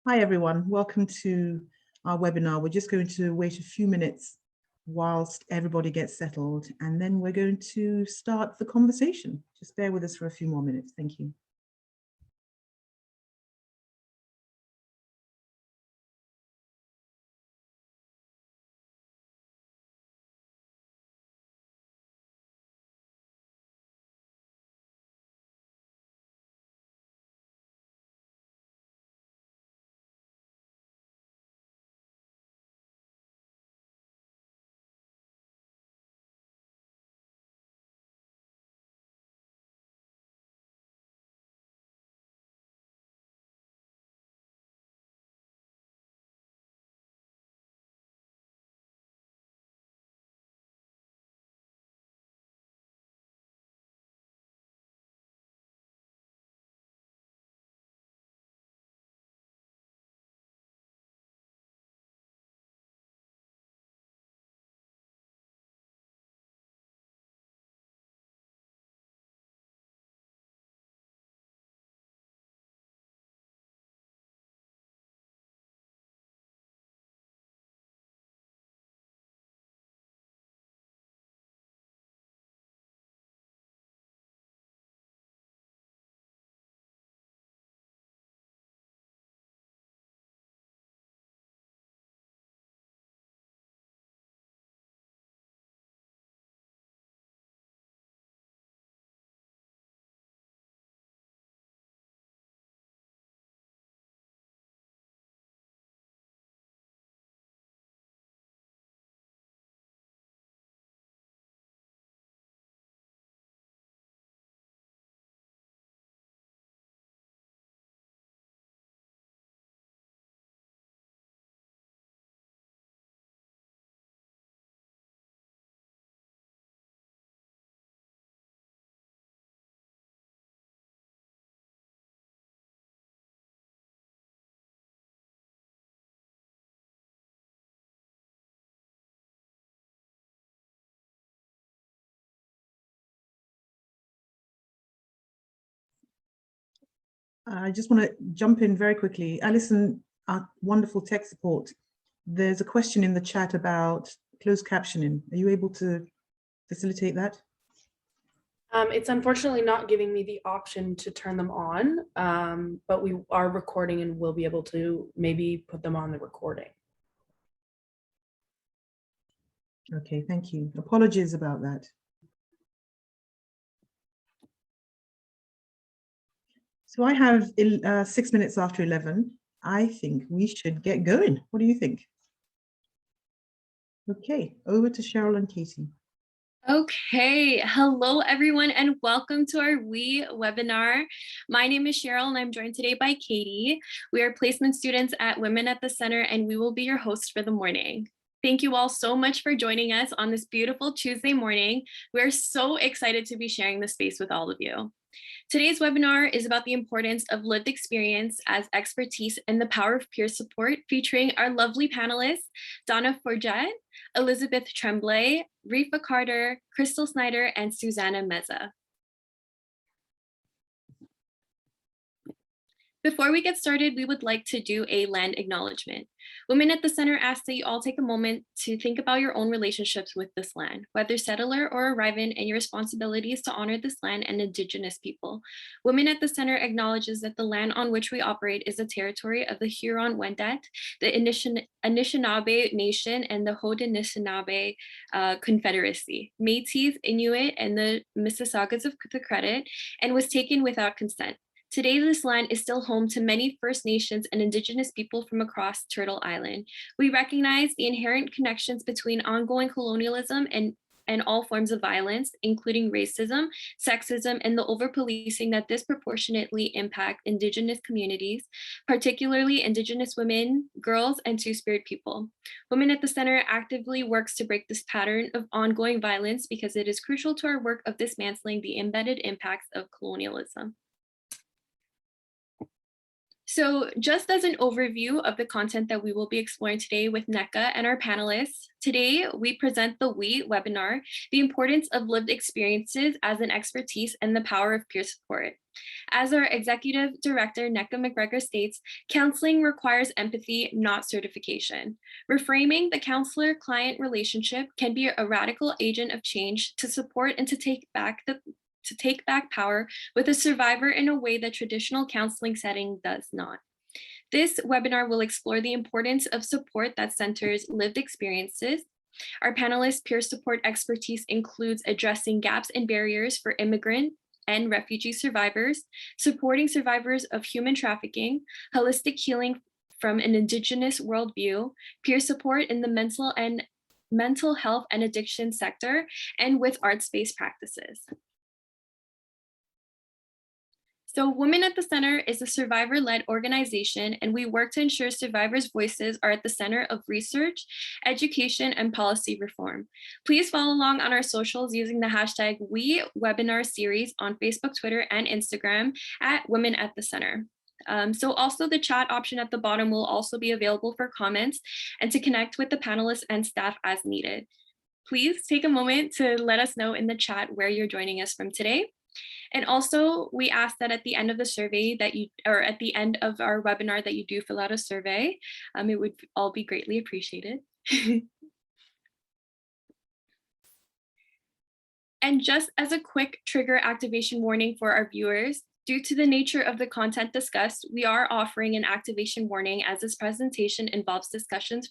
Hi everyone, welcome to our webinar. We're just going to wait a few minutes whilst everybody gets settled, and then we're going to start the conversation. Just bear with us for a few more minutes. Thank you. I just want to jump in very quickly. Alison, our wonderful tech support, there's a question in the chat about closed captioning. Are you able to facilitate that? It's unfortunately not giving me the option to turn them on, but we are recording and we'll be able to maybe put them on the recording. Okay, thank you. Apologies about that. So I have 6 minutes after 11. I think we should get going. What do you think? Okay, over to Cheryl and Katie. Okay, hello everyone and welcome to our webinar. My name is Cheryl and I'm joined today by Katie. We are placement students at Women at the Center and we will be your hosts for the morning. Thank you all so much for joining us on this beautiful Tuesday morning. We're so excited to be sharing this space with all of you. Today's webinar is about the importance of lived experience as expertise and the power of peer support, featuring our lovely panelists, Donna Forget, Elizabeth Tremblay, Rifa Carter, Crystal Snyder, and Susanna Meza. Before we get started, we would like to do a land acknowledgement. Women at the Center ask that you all take a moment to think about your own relationships with this land, whether settler or arrivant, and your responsibilities to honor this land and Indigenous people. Women at the Center acknowledges that the land on which we operate is the territory of the Huron-Wendat, the Anishinaabe Nation, and the Haudenosaunee Confederacy, Métis, Inuit, and the Mississaugas of the Credit, and was taken without consent. Today, this land is still home to many First Nations and Indigenous people from across Turtle Island. We recognize the inherent connections between ongoing colonialism and all forms of violence, including racism, sexism, and the over-policing that disproportionately impact Indigenous communities, particularly Indigenous women, girls, and Two-Spirit people. Women at the Center actively works to break this pattern of ongoing violence because it is crucial to our work of dismantling the embedded impacts of colonialism. So just as an overview of the content that we will be exploring today with NECA and our panelists, today we present the WE webinar, The Importance of Lived Experiences as an Expertise and the Power of Peer Support. As our Executive Director, NECA McGregor states, counseling requires empathy, not certification. Reframing the counselor-client relationship can be a radical agent of change to support and to take back power with a survivor in a way that traditional counseling setting does not. This webinar will explore the importance of support that centers lived experiences. Our panelists' peer support expertise includes addressing gaps and barriers for immigrant and refugee survivors, supporting survivors of human trafficking, holistic healing from an Indigenous worldview, peer support in the mental health and addiction sector, and with arts-based practices. So Women at the Center is a survivor-led organization, and we work to ensure survivors' voices are at the center of research, education, and policy reform. Please follow along on our socials using the hashtag #WeWebinarSeries on Facebook, Twitter, and Instagram at Women at the Center. So also the chat option at the bottom will also be available for comments and to connect with the panelists and staff as needed. Please take a moment to let us know in the chat where you're joining us from today. And also, we ask that at the end of the survey or at the end of our webinar that you do fill out a survey. It would all be greatly appreciated. And just as a quick trigger activation warning for our viewers, due to the nature of the content discussed, we are offering an activation warning as this presentation involves discussions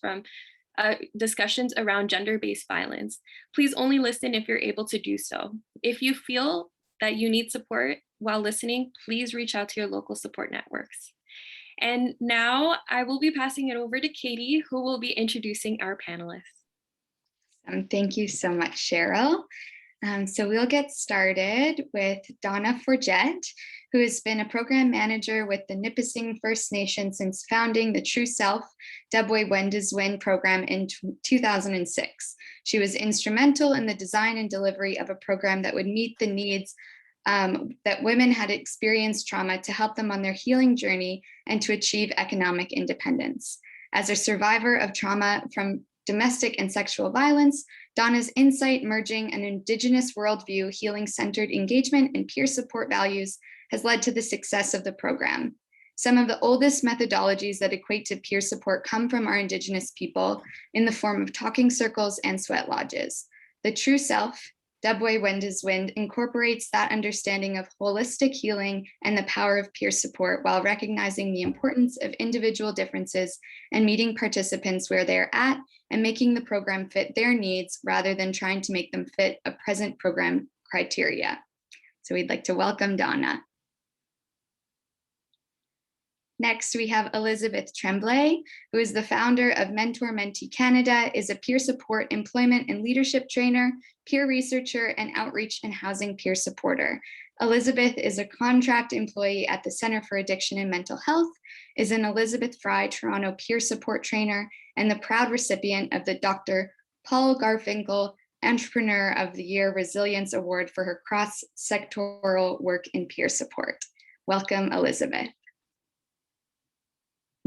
around gender-based violence. Please only listen if you're able to do so. If you feel that you need support while listening, please reach out to your local support networks. And now I will be passing it over to Katie, who will be introducing our panelists. Thank you so much, Cheryl. So we'll get started with Donna Forget, who has been a program manager with the Nipissing First Nation since founding the True Self Dubway Wendiswin program in 2006. She was instrumental in the design and delivery of a program that would meet the needs that women had experienced trauma to help them on their healing journey and to achieve economic independence. As a survivor of trauma from domestic and sexual violence, Donna's insight merging an Indigenous worldview, healing-centered engagement, and peer support values has led to the success of the program. Some of the oldest methodologies that equate to peer support come from our Indigenous people in the form of talking circles and sweat lodges. The True Self, Dubway Wendiswind, incorporates that understanding of holistic healing and the power of peer support while recognizing the importance of individual differences and meeting participants where they're at and making the program fit their needs rather than trying to make them fit a present program criteria. So we'd like to welcome Donna. Next, we have Elizabeth Tremblay, who is the founder of Mentor Mentee Canada, is a peer support, employment, and leadership trainer, peer researcher, and outreach and housing peer supporter. Elizabeth is a contract employee at the Centre for Addiction and Mental Health, is an Elizabeth Fry Toronto peer support trainer, and the proud recipient of the Dr. Paul Garfinkel Entrepreneur of the Year Resilience Award for her cross-sectoral work in peer support. Welcome, Elizabeth.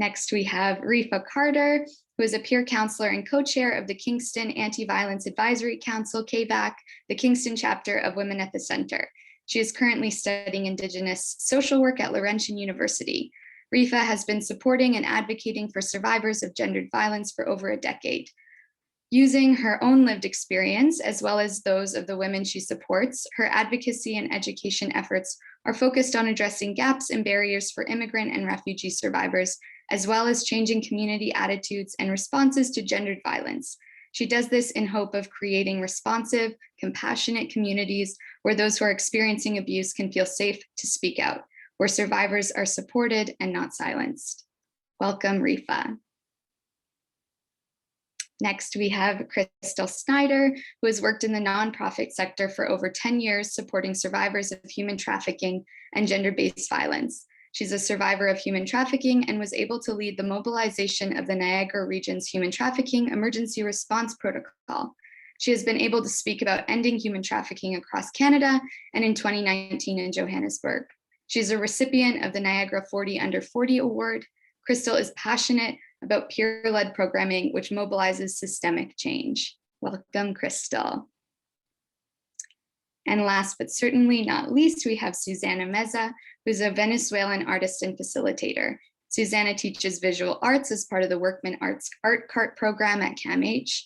Next, we have Rifa Carter, who is a peer counselor and co-chair of the Kingston Anti-Violence Advisory Council, KVAC, the Kingston chapter of Women at the Center. She is currently studying Indigenous social work at Laurentian University. Rifa has been supporting and advocating for survivors of gendered violence for over a decade. Using her own lived experience, as well as those of the women she supports, her advocacy and education efforts are focused on addressing gaps and barriers for immigrant and refugee survivors, as well as changing community attitudes and responses to gendered violence. She does this in hope of creating responsive, compassionate communities where those who are experiencing abuse can feel safe to speak out, where survivors are supported and not silenced. Welcome, Rifa. Next, we have Crystal Snyder, who has worked in the nonprofit sector for over 10 years, supporting survivors of human trafficking and gender-based violence. She's a survivor of human trafficking and was able to lead the mobilization of the Niagara region's human trafficking emergency response protocol. She has been able to speak about ending human trafficking across Canada and in 2019 in Johannesburg. She's a recipient of the Niagara 40 Under 40 Award. Crystal is passionate about peer-led programming, which mobilizes systemic change. Welcome, Crystal. And last but certainly not least, we have Susana Meza, who's a Venezuelan artist and facilitator. Susana teaches visual arts as part of the Workman Arts Art Cart program at CAMH.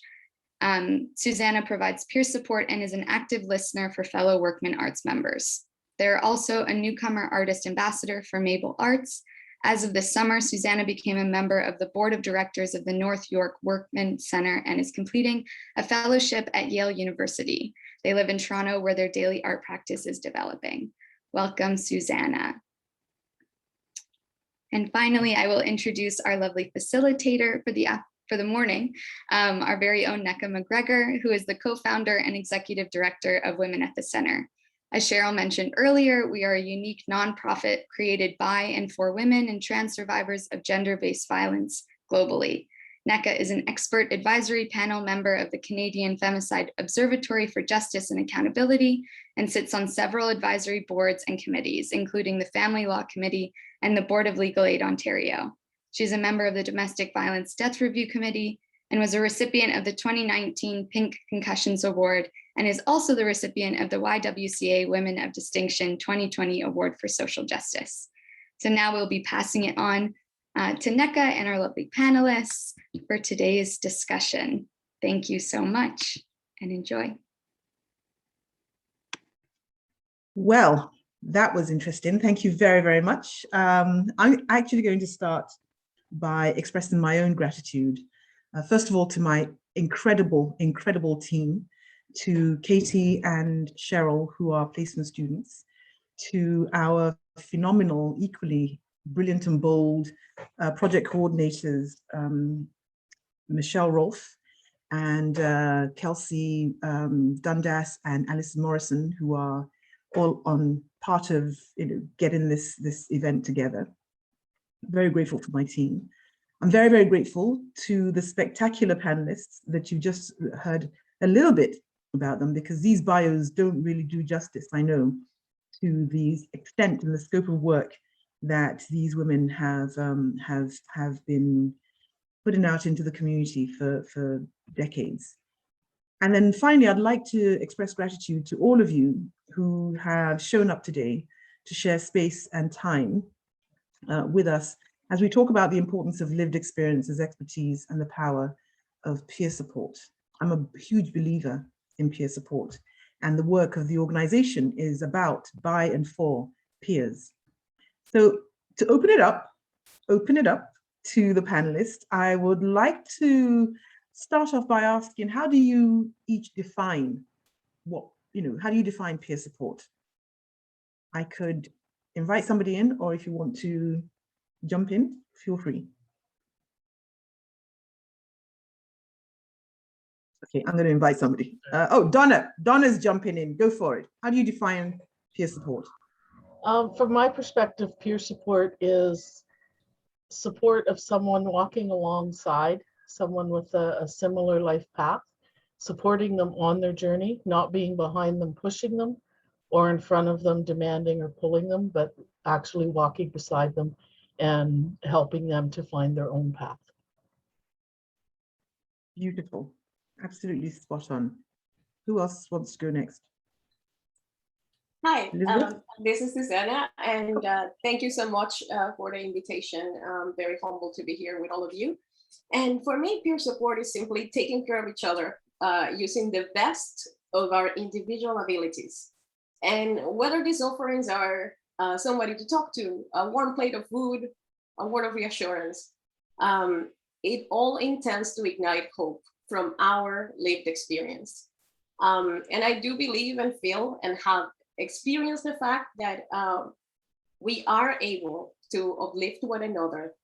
Susana provides peer support and is an active listener for fellow Workman Arts members. They're also a newcomer artist ambassador for Mabel Arts. As of this summer, Susana became a member of the board of directors of the North York Workman Center and is completing a fellowship at Yale University. They live in Toronto, where their daily art practice is developing. Welcome, Susana. And finally, I will introduce our lovely facilitator for the morning, our very own Nneka McGregor, who is the co-founder and executive director of Women at the Center. As Cheryl mentioned earlier, we are a unique nonprofit created by and for women and trans survivors of gender-based violence globally. Nneka is an expert advisory panel member of the Canadian Femicide Observatory for Justice and Accountability and sits on several advisory boards and committees, including the Family Law Committee and the Board of Legal Aid Ontario. She's a member of the Domestic Violence Death Review Committee and was a recipient of the 2019 Pink Concussions Award and is also the recipient of the YWCA Women of Distinction 2020 Award for Social Justice. So now we'll be passing it on to Nneka and our lovely panelists for today's discussion. Thank you so much and enjoy. Well, that was interesting. Thank you very, very much. I'm actually going to start by expressing my own gratitude. First of all, to my incredible, incredible team, to Katie and Cheryl, who are placement students, to our phenomenal, equally brilliant and bold project coordinators, Michelle Rolfe and Kelsey Dundas and Alison Morrison, who are all on part of getting this event together. Very grateful for my team. I'm very, very grateful to the spectacular panelists that you just heard a little bit about them, because these bios don't really do justice, I know, to the extent and the scope of work that these women have been putting out into the community for decades. And then finally, I'd like to express gratitude to all of you who have shown up today to share space and time with us as we talk about the importance of lived experiences, expertise, and the power of peer support. I'm a huge believer in peer support, and the work of the organization is about, by, and for peers. So to open it up to the panelists, I would like to start off by asking, how do you each define how do you define peer support? I could invite somebody in, or if you want to jump in, feel free. Okay, I'm going to invite somebody. Oh, Donna's jumping in. Go for it. How do you define peer support? From my perspective, peer support is support of someone walking alongside someone with a similar life path, supporting them on their journey, not being behind them, pushing them, or in front of them, demanding or pulling them, but actually walking beside them and helping them to find their own path. Beautiful. Absolutely spot on. Who else wants to go next? Hi, Elizabeth? this is Susanna, and thank you so much for the invitation. I'm very humbled to be here with all of you. And for me, peer support is simply taking care of each other using the best of our individual abilities. And whether these offerings are somebody to talk to, a warm plate of food, a word of reassurance, it all intends to ignite hope from our lived experience. And I do believe and feel and have experienced the fact that we are able to uplift one another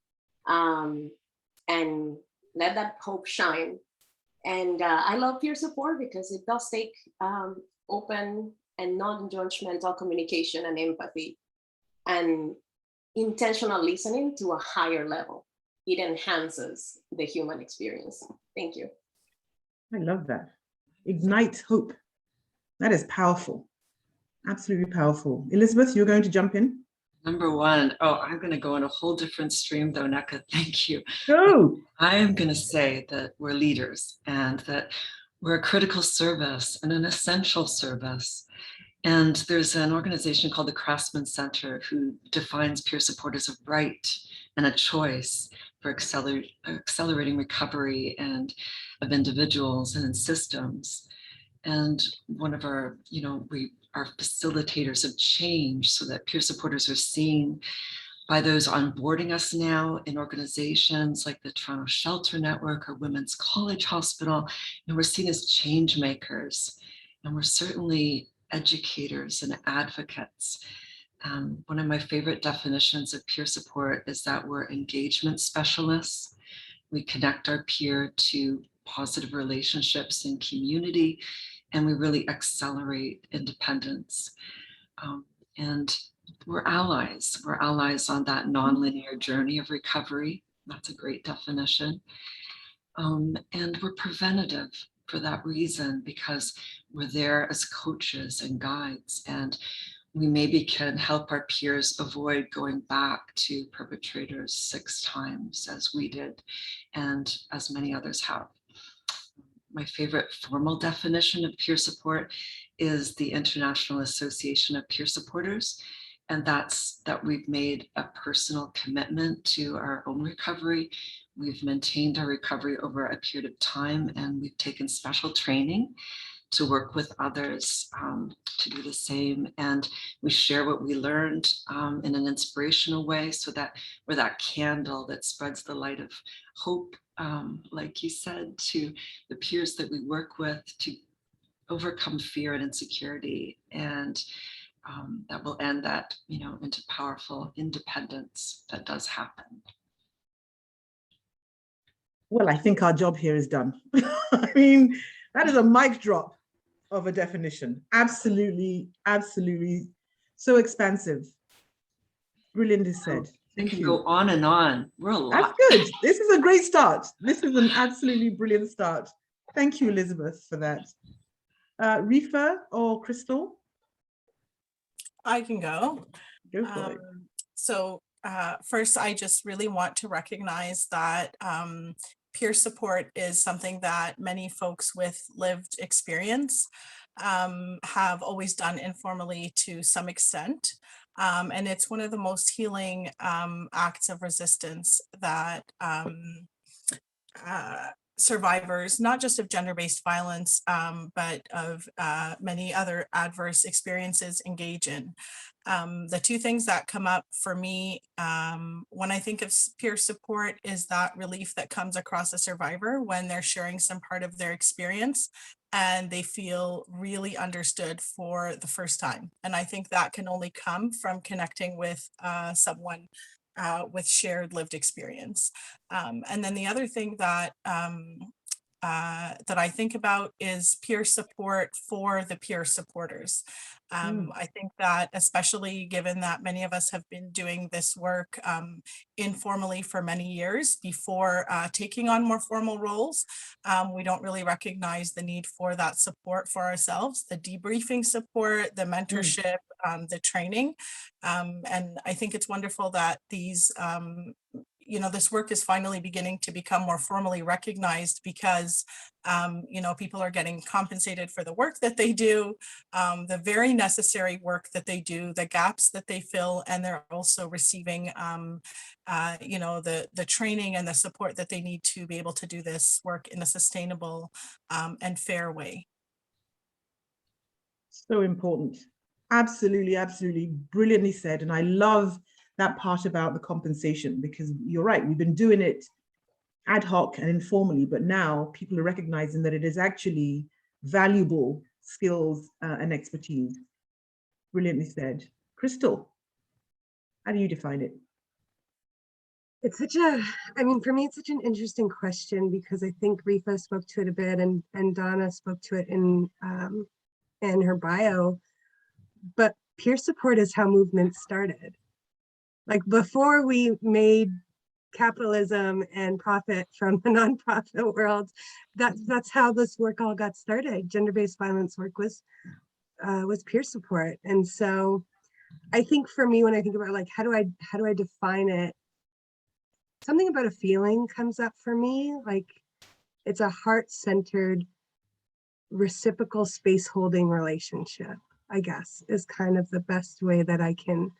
and let that hope shine. And I love peer support because it does take open and non-judgmental communication and empathy and intentional listening to a higher level. It enhances the human experience. Thank you. I love that. Ignite hope. That is powerful. Absolutely powerful. Elizabeth, you're going to jump in? Number one, I'm going to go in a whole different stream though, Neka. Thank you. Go. I am going to say that we're leaders and that we're a critical service and an essential service. And there's an organization called the Craftsman Center who defines peer support as a right and a choice for accelerating recovery and of individuals and in systems. And one of our, we are facilitators of change so that peer supporters are seen by those onboarding us now in organizations like the Toronto Shelter Network or Women's College Hospital. And we're seen as change makers. And we're certainly educators and advocates. One of my favorite definitions of peer support is that we're engagement specialists. We connect our peer to positive relationships and community, and we really accelerate independence. And we're allies. We're allies on that nonlinear journey of recovery. That's a great definition. And we're preventative for that reason, because we're there as coaches and guides, and we maybe can help our peers avoid going back to perpetrators 6 times as we did, and as many others have. My favorite formal definition of peer support is the International Association of Peer Supporters. And that's that we've made a personal commitment to our own recovery. We've maintained our recovery over a period of time, and we've taken special training to work with others to do the same. And we share what we learned in an inspirational way, so that we're that candle that spreads the light of hope, like you said, to the peers that we work with to overcome fear and insecurity. And that will end that, into powerful independence that does happen. Well, I think our job here is done. I mean, that is a mic drop of a definition. Absolutely, absolutely. So expansive. Brilliantly said. We Thank can you. go on and on. We're a lot. That's good. This is a great start. This is an absolutely brilliant start. Thank you, Elizabeth, for that. Rifa or Crystal? I can go. Go for it. So first, I just really want to recognize that peer support is something that many folks with lived experience have always done informally to some extent. And it's one of the most healing acts of resistance that survivors, not just of gender-based violence, but of many other adverse experiences engage in. The 2 things that come up for me when I think of peer support is that relief that comes across a survivor when they're sharing some part of their experience and they feel really understood for the first time. And I think that can only come from connecting with someone with shared lived experience. And then the other thing that that I think about is peer support for the peer supporters. I think that, especially given that many of us have been doing this work informally for many years before taking on more formal roles, we don't really recognize the need for that support for ourselves, the debriefing support, the mentorship, the training. And I think it's wonderful that these this work is finally beginning to become more formally recognized, because people are getting compensated for the work that they do, the very necessary work that they do, the gaps that they fill, and they're also receiving the training and the support that they need to be able to do this work in a sustainable and fair way. So important. Absolutely, absolutely. Brilliantly said. And I love that part about the compensation, because you're right, we've been doing it ad hoc and informally, but now people are recognizing that it is actually valuable skills and expertise. Brilliantly said. Crystal, how do you define it? It's such a, for me, it's such an interesting question, because I think Rifa spoke to it a bit, and Donna spoke to it in her bio, but peer support is how movements started. Like, before we made capitalism and profit from the nonprofit world, that's how this work all got started. Gender-based violence work was peer support. And so I think for me, when I think about like, how do I define it? Something about a feeling comes up for me. Like it's a heart-centered, reciprocal space holding relationship, I guess, is kind of the best way that I can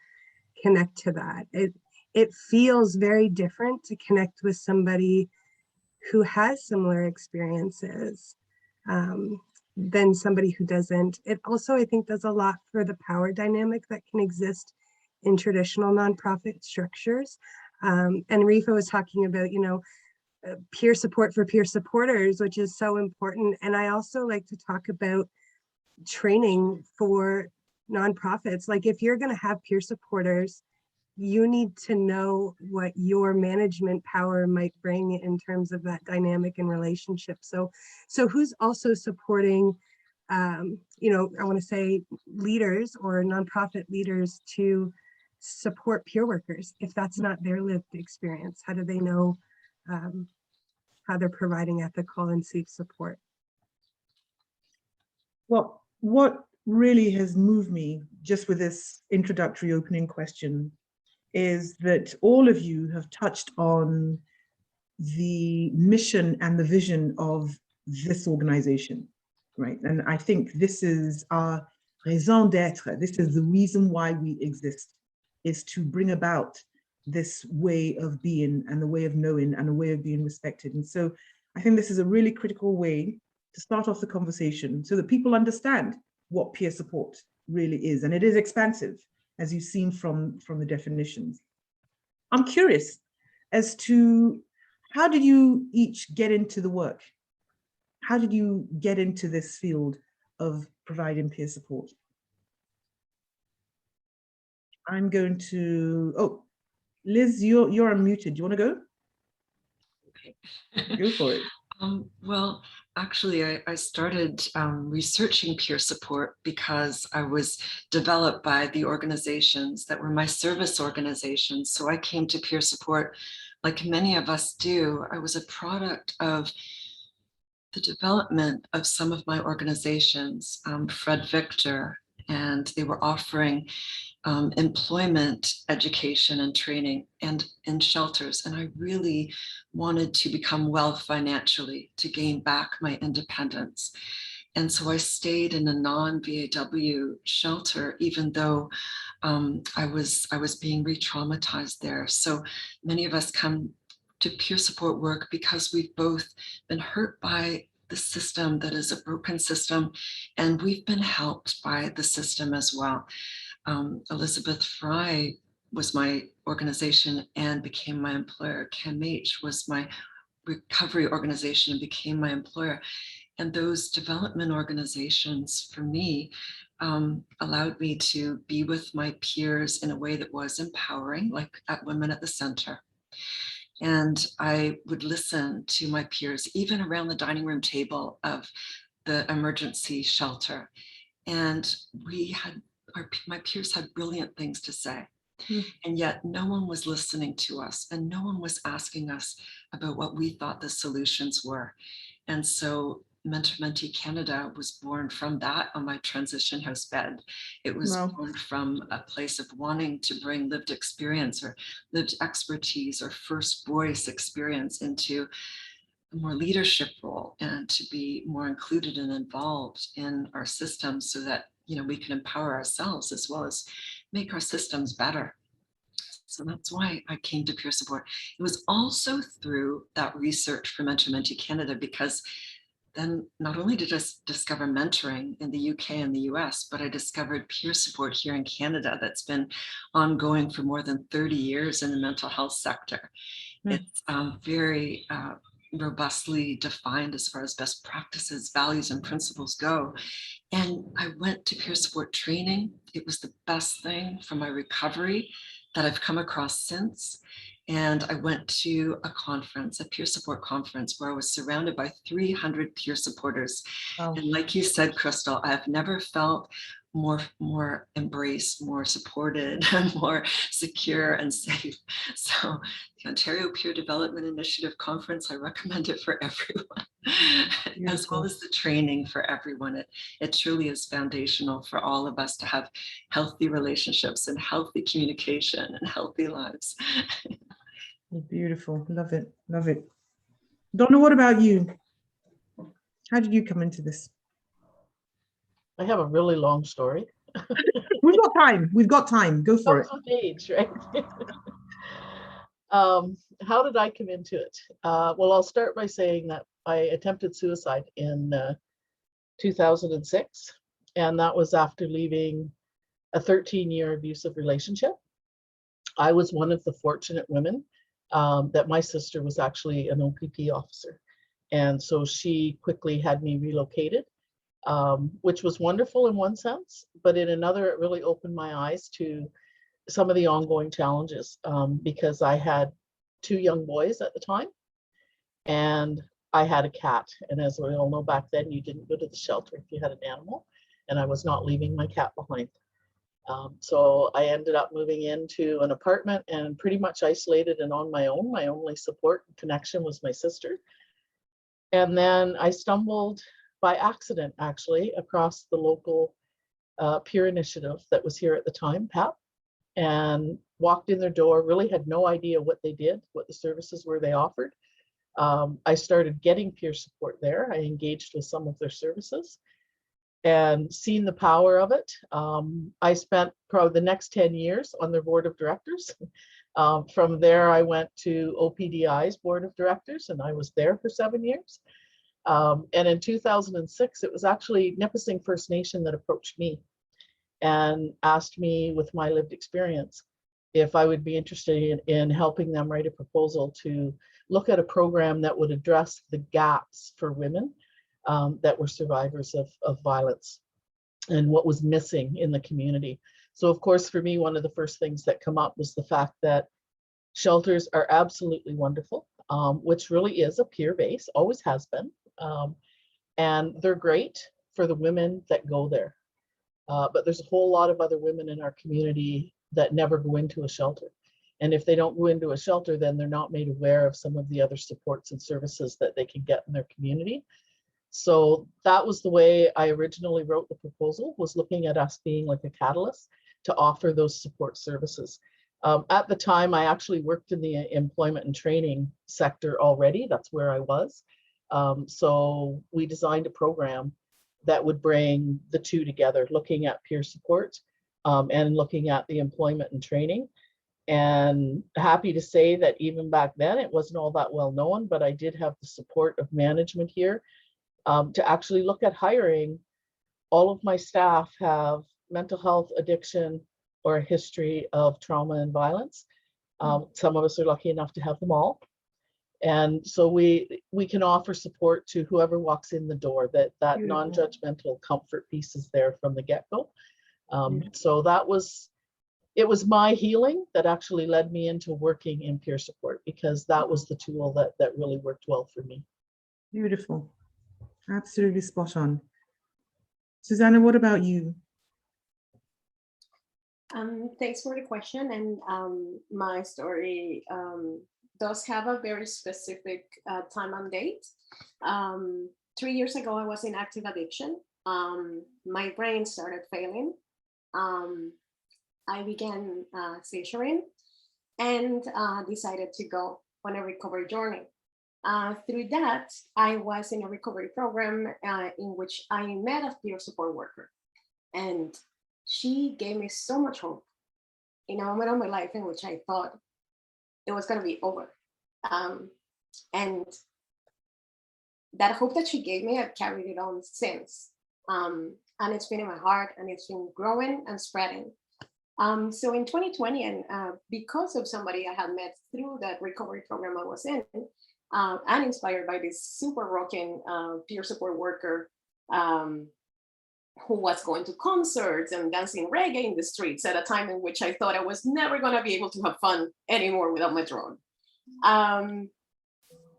connect to that. It feels very different to connect with somebody who has similar experiences than somebody who doesn't. It also, I think, does a lot for the power dynamic that can exist in traditional nonprofit structures. And Rifa was talking about, peer support for peer supporters, which is so important. And I also like to talk about training for nonprofits. Like if you're going to have peer supporters, you need to know what your management power might bring in terms of that dynamic and relationship. So who's also supporting, I want to say leaders or nonprofit leaders to support peer workers if that's not their lived experience? How do they know how they're providing ethical and safe support? Well, what really has moved me just with this introductory opening question is that all of you have touched on the mission and the vision of this organization, right? And I think this is our raison d'être. This is the reason why we exist, is to bring about this way of being and the way of knowing and a way of being respected. And so I think this is a really critical way to start off the conversation so that people understand what peer support really is. And it is expansive, as you've seen from the definitions. I'm curious as to how did you each get into the work? How did you get into this field of providing peer support? I'm going to, Liz, you're unmuted. Do you want to go? Okay. Go for it. Well, actually, I started researching peer support because I was developed by the organizations that were my service organizations. So I came to peer support like many of us do. I was a product of the development of some of my organizations, Fred Victor, and they were offering employment education and training and in shelters. And I really wanted to become well financially to gain back my independence. And so I stayed in a non-VAW shelter, even though I was being re-traumatized there. So many of us come to peer support work because we've both been hurt by the system that is a broken system, and we've been helped by the system as well. Elizabeth Fry was my organization and became my employer. CAMH was my recovery organization and became my employer. And those development organizations for me allowed me to be with my peers in a way that was empowering, like at Women at the Center. And I would listen to my peers, even around the dining room table of the emergency shelter. And my peers had brilliant things to say. And yet no one was listening to us and no one was asking us about what we thought the solutions were. And so Mentor-Mentee Canada was born from that on my transition house bed. It was born from a place of wanting to bring lived experience or lived expertise or first voice experience into a more leadership role and to be more included and involved in our systems so that we can empower ourselves as well as make our systems better. So that's why I came to peer support. It was also through that research for Mentor-Mentee Canada, because then not only did I discover mentoring in the UK and the US, but I discovered peer support here in Canada that's been ongoing for more than 30 years in the mental health sector. It's very robustly defined as far as best practices, values, and principles go. And I went to peer support training. It was the best thing for my recovery that I've come across since. And I went to a conference, a peer support conference, where I was surrounded by 300 peer supporters. And like you said, Crystal, I've never felt more embraced, more supported, and more secure and safe. So the Ontario Peer Development Initiative Conference, I recommend it for everyone, as well as the training for everyone. It truly is foundational for all of us to have healthy relationships and healthy communication and healthy lives. Beautiful. Love it. Love it. Donna, what about you? How did you come into this? I have a really long story. We've got time. We've got time. Go for it. Comes with age, right? How did I come into it? Well, I'll start by saying that I attempted suicide in 2006, and that was after leaving a 13-year abusive relationship. I was one of the fortunate women that my sister was actually an OPP officer, and so she quickly had me relocated, which was wonderful in one sense, but in another, it really opened my eyes to some of the ongoing challenges, because I had 2 young boys at the time, and I had a cat. And as we all know, back then, you didn't go to the shelter if you had an animal, and I was not leaving my cat behind. So I ended up moving into an apartment and pretty much isolated and on my own. My only support and connection was my sister. And then I stumbled by accident, actually, across the local peer initiative that was here at the time, PAP, and walked in their door, really had no idea what they did, what the services were they offered. I started getting peer support there. I engaged with some of their services and seen the power of it. I spent probably the next 10 years on their board of directors. From there, I went to OPDI's board of directors, and I was there for 7 years. And in 2006, it was actually Nipissing First Nation that approached me and asked me, with my lived experience, if I would be interested in helping them write a proposal to look at a program that would address the gaps for women that were survivors of violence and what was missing in the community. So of course, for me, one of the first things that come up was the fact that shelters are absolutely wonderful, which really is a peer base, always has been. And they're great for the women that go there. But there's a whole lot of other women in our community that never go into a shelter. And if they don't go into a shelter, then they're not made aware of some of the other supports and services that they can get in their community. So that was the way I originally wrote the proposal, was looking at us being like a catalyst to offer those support services. At the time, I actually worked in the employment and training sector already. That's where I was. So we designed a program that would bring the two together, looking at peer support and looking at the employment and training. And happy to say that even back then, it wasn't all that well known, but I did have the support of management here to actually look at hiring. All of my staff have mental health, addiction, or a history of trauma and violence. Some of us are lucky enough to have them all. And so we can offer support to whoever walks in the door. That non-judgmental comfort piece is there from the get-go. So it was my healing that actually led me into working in peer support, because that was the tool that really worked well for me. Beautiful. Absolutely spot on. Susanna, what about you? Thanks for the question. And my story does have a very specific time and date. 3 years ago, I was in active addiction. My brain started failing. I began seizuring and decided to go on a recovery journey. Through that, I was in a recovery program in which I met a peer support worker. And she gave me so much hope in a moment of my life in which I thought it was going to be over. And that hope that she gave me, I've carried it on since. And it's been in my heart, and it's been growing and spreading. So in 2020, and because of somebody I had met through that recovery program I was in, and inspired by this super rocking peer support worker who was going to concerts and dancing reggae in the streets at a time in which I thought I was never going to be able to have fun anymore without my drone.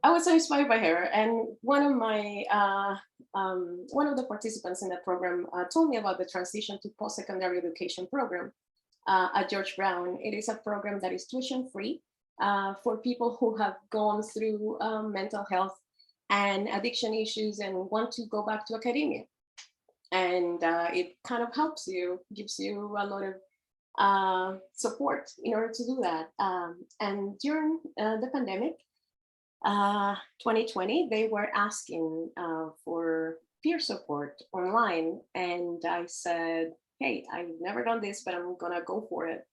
I was so inspired by her. And one of my one of the participants in the program told me about the transition to post-secondary education program at George Brown. It is a program that is tuition free for people who have gone through mental health and addiction issues and want to go back to academia. And it kind of helps you, gives you a lot of support in order to do that. And during the pandemic, 2020, they were asking for peer support online. And I said, hey, I've never done this, but I'm gonna go for it.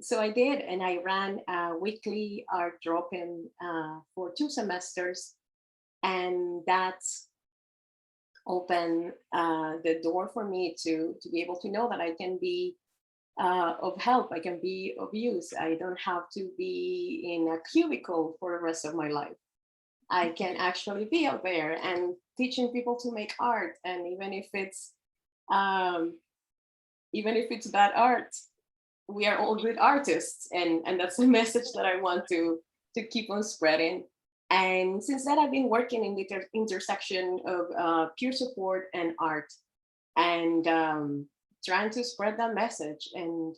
So I did, and I ran a weekly art drop-in for 2 semesters. And that's opened the door for me to be able to know that I can be of help, I can be of use. I don't have to be in a cubicle for the rest of my life. I can actually be out there and teaching people to make art. And even if it's bad art, we are all good artists. And that's the message that I want to keep on spreading. And since then, I've been working in the intersection of peer support and art, and trying to spread that message, and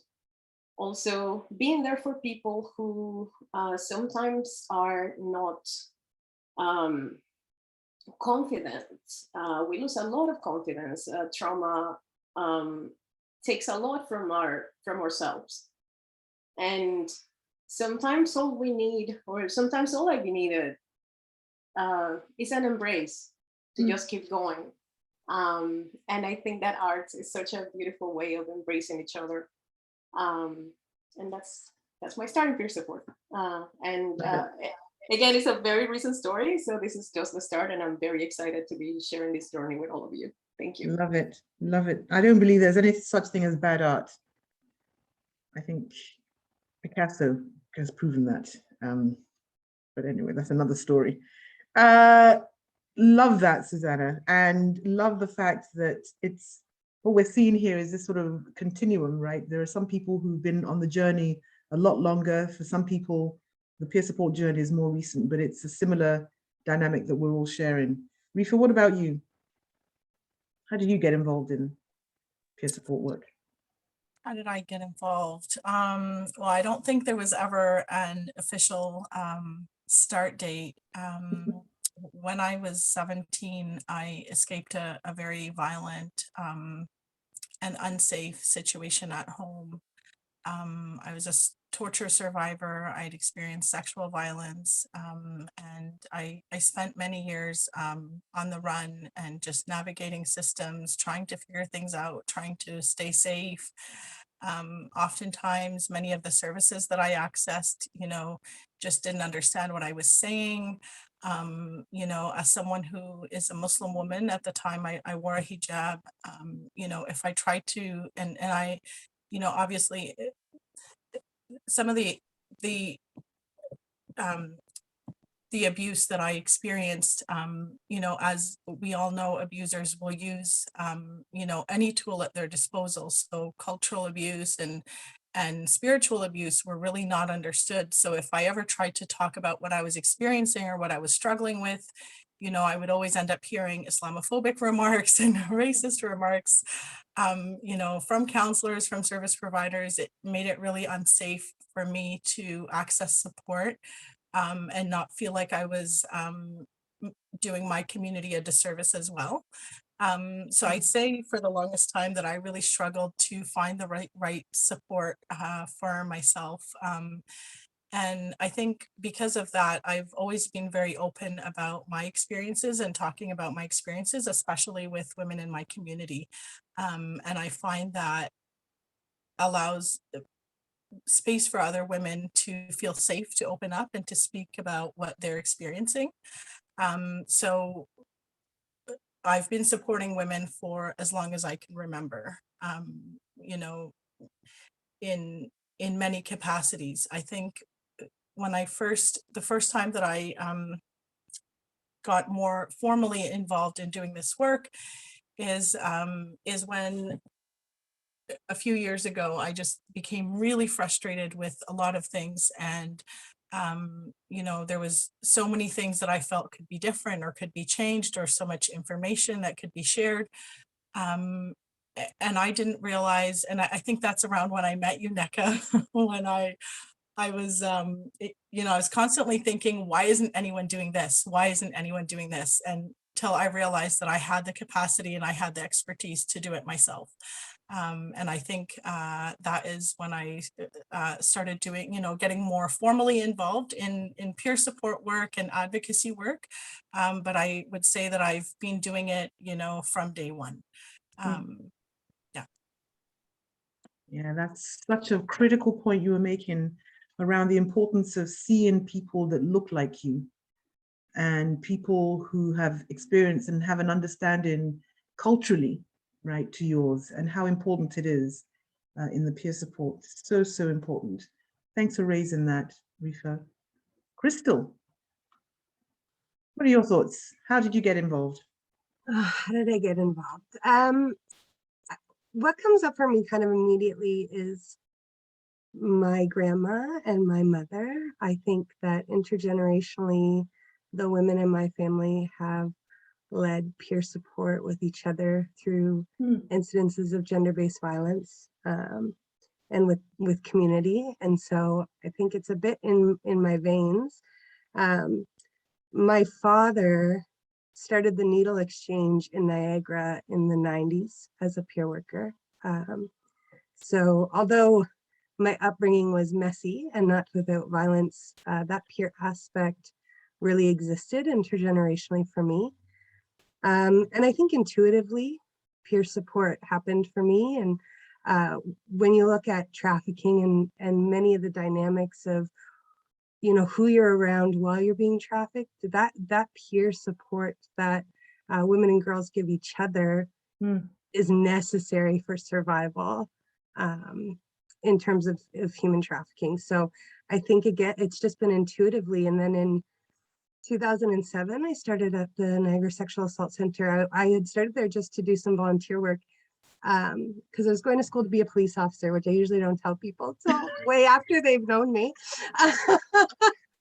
also being there for people who sometimes are not confident. We lose a lot of confidence. Trauma takes a lot from ourselves, and sometimes all we need, or sometimes all I needed, is an embrace to just keep going. And I think that art is such a beautiful way of embracing each other. And that's my start in peer support. Again, it's a very recent story, so this is just the start, and I'm very excited to be sharing this journey with all of you. Thank you. Love it, love it. I don't believe there's any such thing as bad art. I think Picasso has proven that. But anyway, that's another story. Love that, Susanna, and love the fact that it's what we're seeing here is this sort of continuum, right? There are some people who've been on the journey a lot longer. For some people, the peer support journey is more recent, but it's a similar dynamic that we're all sharing. Rifa, what about you? How did you get involved in peer support work? How did I get involved? Well, I don't think there was ever an official start date. When I was 17, I escaped a very violent and unsafe situation at home. I was a torture survivor. I'd experienced sexual violence, and I spent many years on the run and just navigating systems, trying to figure things out, trying to stay safe. Oftentimes, many of the services that I accessed, just didn't understand what I was saying. As someone who is a Muslim woman, at the time I wore a hijab, if I tried to, and I, obviously some of the abuse that I experienced, as we all know, abusers will use, any tool at their disposal. So cultural abuse and spiritual abuse were really not understood. So if I ever tried to talk about what I was experiencing or what I was struggling with, I would always end up hearing Islamophobic remarks and racist remarks, from counselors, from service providers. It made it really unsafe for me to access support, and not feel like I was doing my community a disservice as well. So I'd say for the longest time that I really struggled to find the right support for myself. And I think because of that, I've always been very open about my experiences and talking about my experiences, especially with women in my community. And I find that allows space for other women to feel safe to open up and to speak about what they're experiencing. So I've been supporting women for as long as I can remember, in many capacities. I think when the first time that I got more formally involved in doing this work is when a few years ago, I just became really frustrated with a lot of things. And You know, there was so many things that I felt could be different or could be changed, or so much information that could be shared. And I didn't realize, and I think that's around when I met you, NECA, when I was, you know, I was constantly thinking, why isn't anyone doing this? Why isn't anyone doing this? And till I realized that I had the capacity and I had the expertise to do it myself. And I think that is when I started doing, you know, getting more formally involved in peer support work and advocacy work. But I would say that I've been doing it, you know, from day one. Yeah, that's such a critical point you were making around the importance of seeing people that look like you and people who have experience and have an understanding culturally, right, to yours, and how important it is in the peer support. So, so important. Thanks for raising that, Rifa. Crystal, what are your thoughts? How did you get involved? How did I get involved? What comes up for me kind of immediately is my grandma and my mother. I think that intergenerationally, the women in my family have led peer support with each other through incidences of gender-based violence, and with community. And so I think it's a bit in my veins. My father started the needle exchange in Niagara in the 90s as a peer worker. So although my upbringing was messy and not without violence, that peer aspect really existed intergenerationally for me. And I think intuitively, peer support happened for me. And when you look at trafficking and many of the dynamics of, you know, who you're around while you're being trafficked, that peer support that women and girls give each other is necessary for survival in terms of human trafficking. So I think, again, it's just been intuitively. And then in 2007, I started at the Niagara Sexual Assault Center. I had started there just to do some volunteer work because I was going to school to be a police officer, which I usually don't tell people till way after they've known me.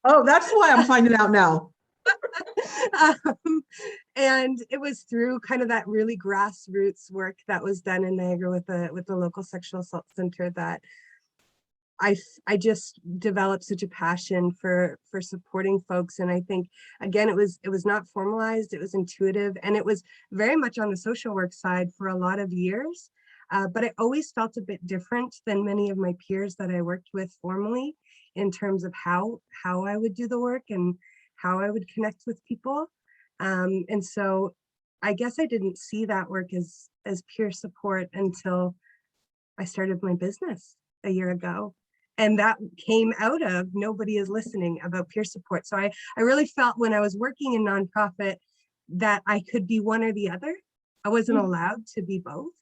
Oh, that's why I'm finding out now. And it was through kind of that really grassroots work that was done in Niagara with the local sexual assault center that I just developed such a passion for supporting folks. And I think, again, it was not formalized, it was intuitive, and it was very much on the social work side for a lot of years. But I always felt a bit different than many of my peers that I worked with formally in terms of how I would do the work and how I would connect with people. And so I guess I didn't see that work as peer support until I started my business a year ago. And that came out of nobody is listening about peer support. So I really felt when I was working in nonprofit that I could be one or the other. I wasn't allowed to be both.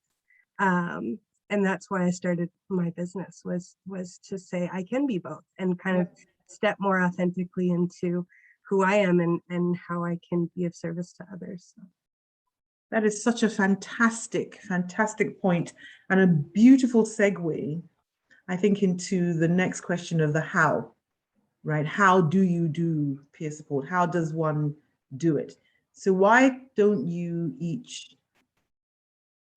And that's why I started my business was to say I can be both and kind of step more authentically into who I am and how I can be of service to others. So. That is such a fantastic, fantastic point and a beautiful segue, I think, into the next question of the how, right? How do you do peer support? How does one do it? So why don't you each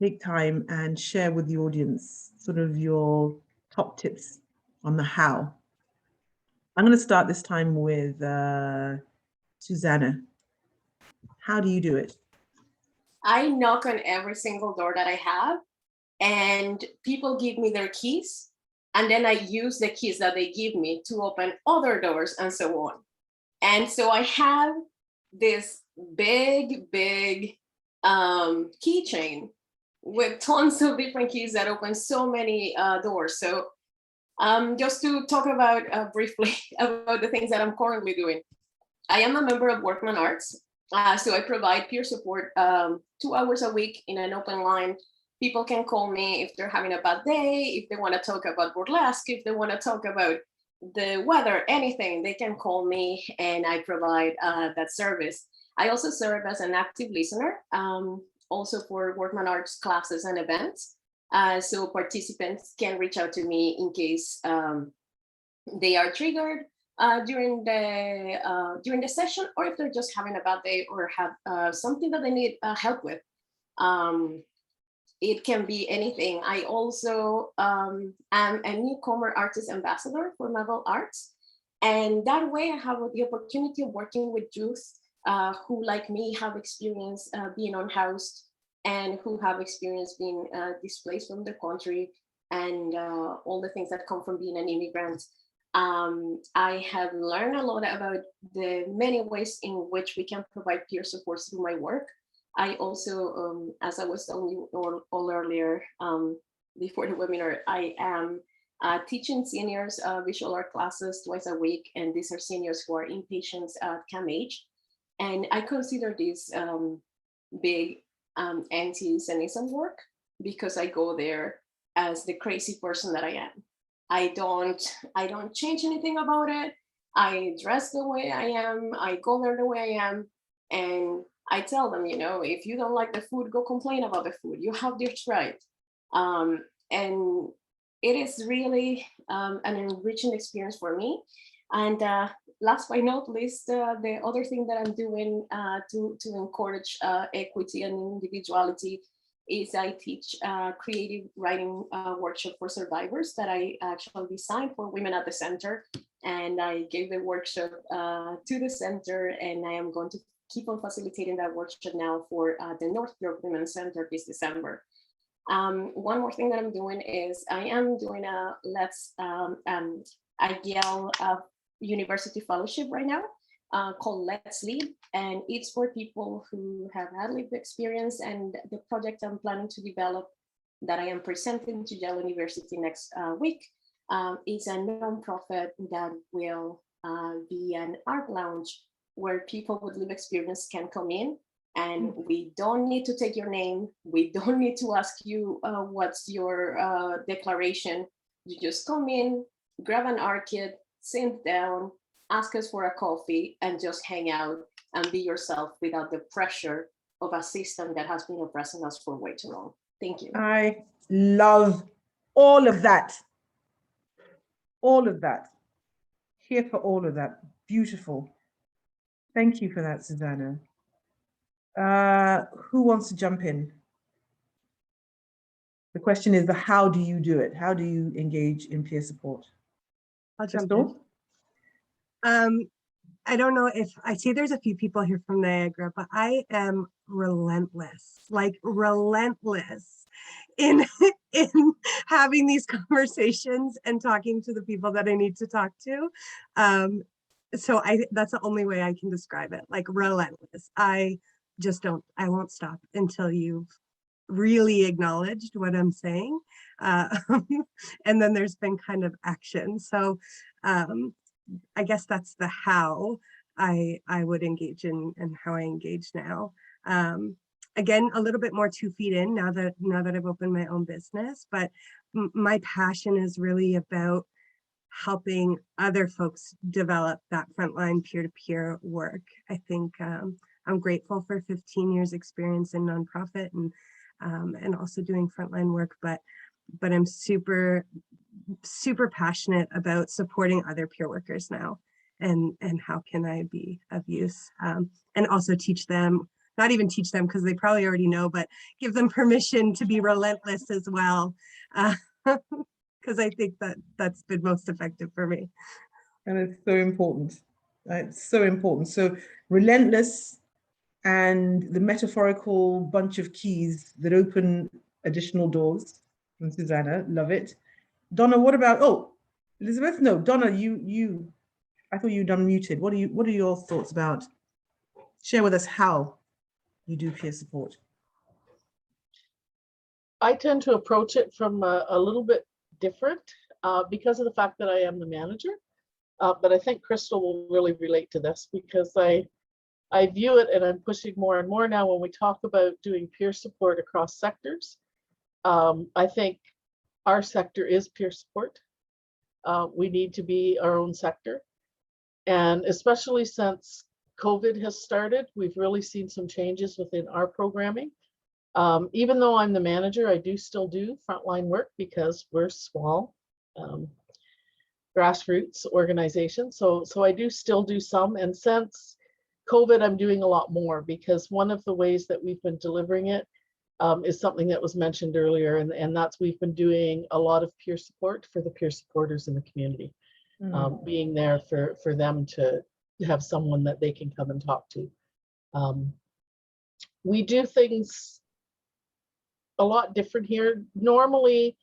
take time and share with the audience sort of your top tips on the how? I'm going to start this time with Susanna. How do you do it? I knock on every single door that I have, and people give me their keys. And then I use the keys that they give me to open other doors and so on. And so I have this big keychain with tons of different keys that open so many doors. So just to talk about briefly about the things that I'm currently doing. I am a member of Workman Arts. So I provide peer support 2 hours a week in an open line. People can call me if they're having a bad day, if they want to talk about burlesque, if they want to talk about the weather, anything, they can call me and I provide that service. I also serve as an active listener, also for Workman Arts classes and events. So participants can reach out to me in case they are triggered during the session, or if they're just having a bad day or have something that they need help with. It can be anything. I also am a newcomer artist ambassador for Marvel Arts. And that way I have the opportunity of working with youth who, like me, have experience being unhoused and who have experience being displaced from their country and all the things that come from being an immigrant. I have learned a lot about the many ways in which we can provide peer support through my work. I also, as I was telling you all earlier before the webinar, I am teaching seniors visual art classes twice a week, and these are seniors who are inpatients at CAMH. And I consider this big anti-Semitism work because I go there as the crazy person that I am. I don't change anything about it. I dress the way I am. I go there the way I am, and I tell them, you know, if you don't like the food, go complain about the food. You have this right. And it is really an enriching experience for me. And last but not least, the other thing that I'm doing to encourage equity and individuality is I teach creative writing workshop for survivors that I actually designed for Women at the Center. And I gave the workshop to the center, and I am going to keep on facilitating that workshop now for the North York Women's Center this December. One more thing that I'm doing is I am doing a Yale University Fellowship right now called Let's Lead, and it's for people who have had lived experience. And the project I'm planning to develop that I am presenting to Yale University next week is a nonprofit that will be an art lounge where people with lived experience can come in, and we don't need to take your name. We don't need to ask you what's your declaration. You just come in, grab an art kit, sit down, ask us for a coffee, and just hang out and be yourself without the pressure of a system that has been oppressing us for way too long. Thank you. I love all of that. All of that. Here for all of that. Beautiful. Thank you for that, Susanna. Who wants to jump in? The question is, how do you do it? How do you engage in peer support? I'll jump in. I don't know if I see there's a few people here from Niagara, but I am relentless, like relentless in having these conversations and talking to the people that I need to talk to. So that's the only way I can describe it, like relentless. I won't stop until you've really acknowledged what I'm saying. And then there's been kind of action. So I guess that's the how I would engage in and how I engage now. Again, a little bit more 2 feet in now that I've opened my own business, but my passion is really about helping other folks develop that frontline peer-to-peer work. I think I'm grateful for 15 years experience in nonprofit and also doing frontline work, but I'm super passionate about supporting other peer workers now, and how can I be of use, and also teach them, not even teach them because they probably already know, but give them permission to be relentless as well, because I think that's been most effective for me. And it's so important. It's so important. So relentless and the metaphorical bunch of keys that open additional doors from Susanna. Love it. Donna, what about, oh, Elizabeth? No, Donna, I thought you'd unmuted. What are your thoughts about? Share with us how you do peer support. I tend to approach it from a little bit different because of the fact that I am the manager. But I think Crystal will really relate to this because I view it, and I'm pushing more and more now when we talk about doing peer support across sectors. I think our sector is peer support. We need to be our own sector. And especially since COVID has started, we've really seen some changes within our programming. Even though I'm the manager, I do still do frontline work because we're small. grassroots organization. So I do still do some, and since COVID, I'm doing a lot more, because one of the ways that we've been delivering it is something that was mentioned earlier, and that's we've been doing a lot of peer support for the peer supporters in the community, being there for them to have someone that they can come and talk to. We do things a lot different here. Normally,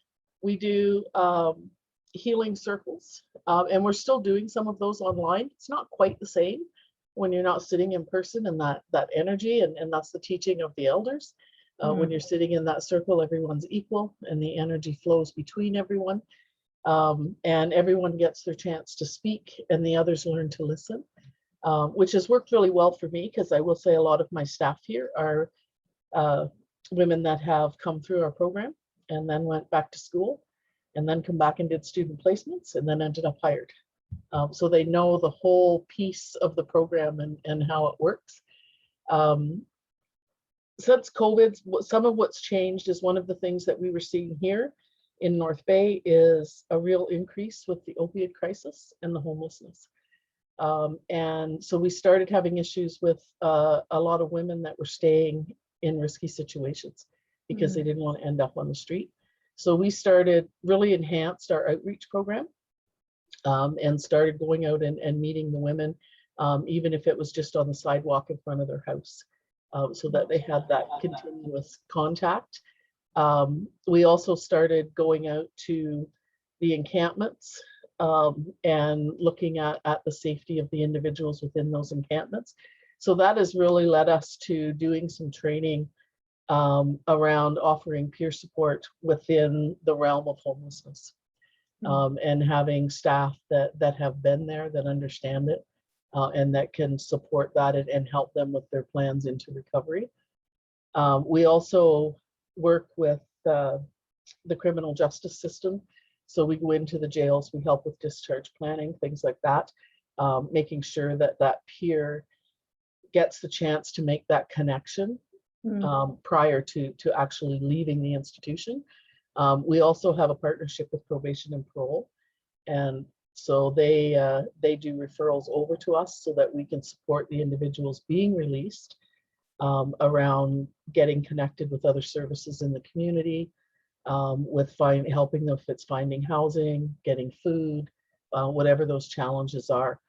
we do healing circles, and we're still doing some of those online. It's not quite the same when you're not sitting in person, and that energy, and that's the teaching of the elders. When you're sitting in that circle, everyone's equal, and the energy flows between everyone, and everyone gets their chance to speak, and the others learn to listen, which has worked really well for me, because I will say a lot of my staff here are women that have come through our program and then went back to school, and then come back and did student placements, and then ended up hired. So they know the whole piece of the program and how it works. Since COVID, some of what's changed is one of the things that we were seeing here in North Bay is a real increase with the opioid crisis and the homelessness. And so we started having issues with a lot of women that were staying in risky situations because they didn't want to end up on the street. So we started really enhanced our outreach program, and started going out and meeting the women, even if it was just on the sidewalk in front of their house, so that they had that continuous contact. We also started going out to the encampments, and looking at the safety of the individuals within those encampments. So that has really led us to doing some training around offering peer support within the realm of homelessness, and having staff that have been there, that understand it, and that can support that and help them with their plans into recovery. We also work with the criminal justice system. So we go into the jails, we help with discharge planning, things like that, making sure that that peer gets the chance to make that connection prior to actually leaving the institution. We also have a partnership with probation and parole, and so they do referrals over to us so that we can support the individuals being released, around getting connected with other services in the community, with helping them if it's finding housing, getting food, whatever those challenges are.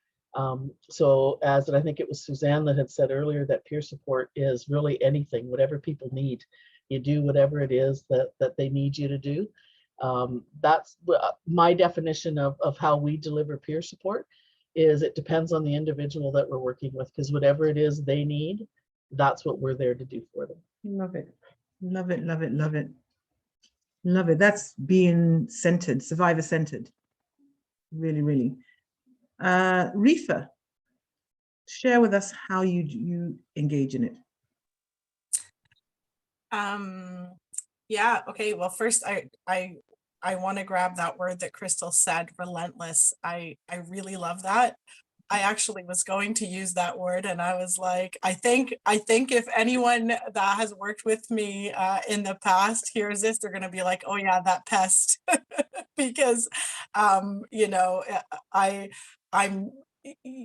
So as I think it was Suzanne that had said earlier, that peer support is really anything, whatever people need. You do whatever it is that they need you to do. That's my definition of how we deliver peer support. Is it depends on the individual that we're working with, because whatever it is they need, that's what we're there to do for them. Love it. Love it, love it, love it. Love it. That's being centered, survivor centered. Really, really. Reefa, share with us how you engage in it. Yeah, okay. Well, first I want to grab that word that Crystal said, relentless. I really love that. I actually was going to use that word, and I was like, I think if anyone that has worked with me in the past hears this, they're going to be like, oh yeah, that pest, because you know, I'm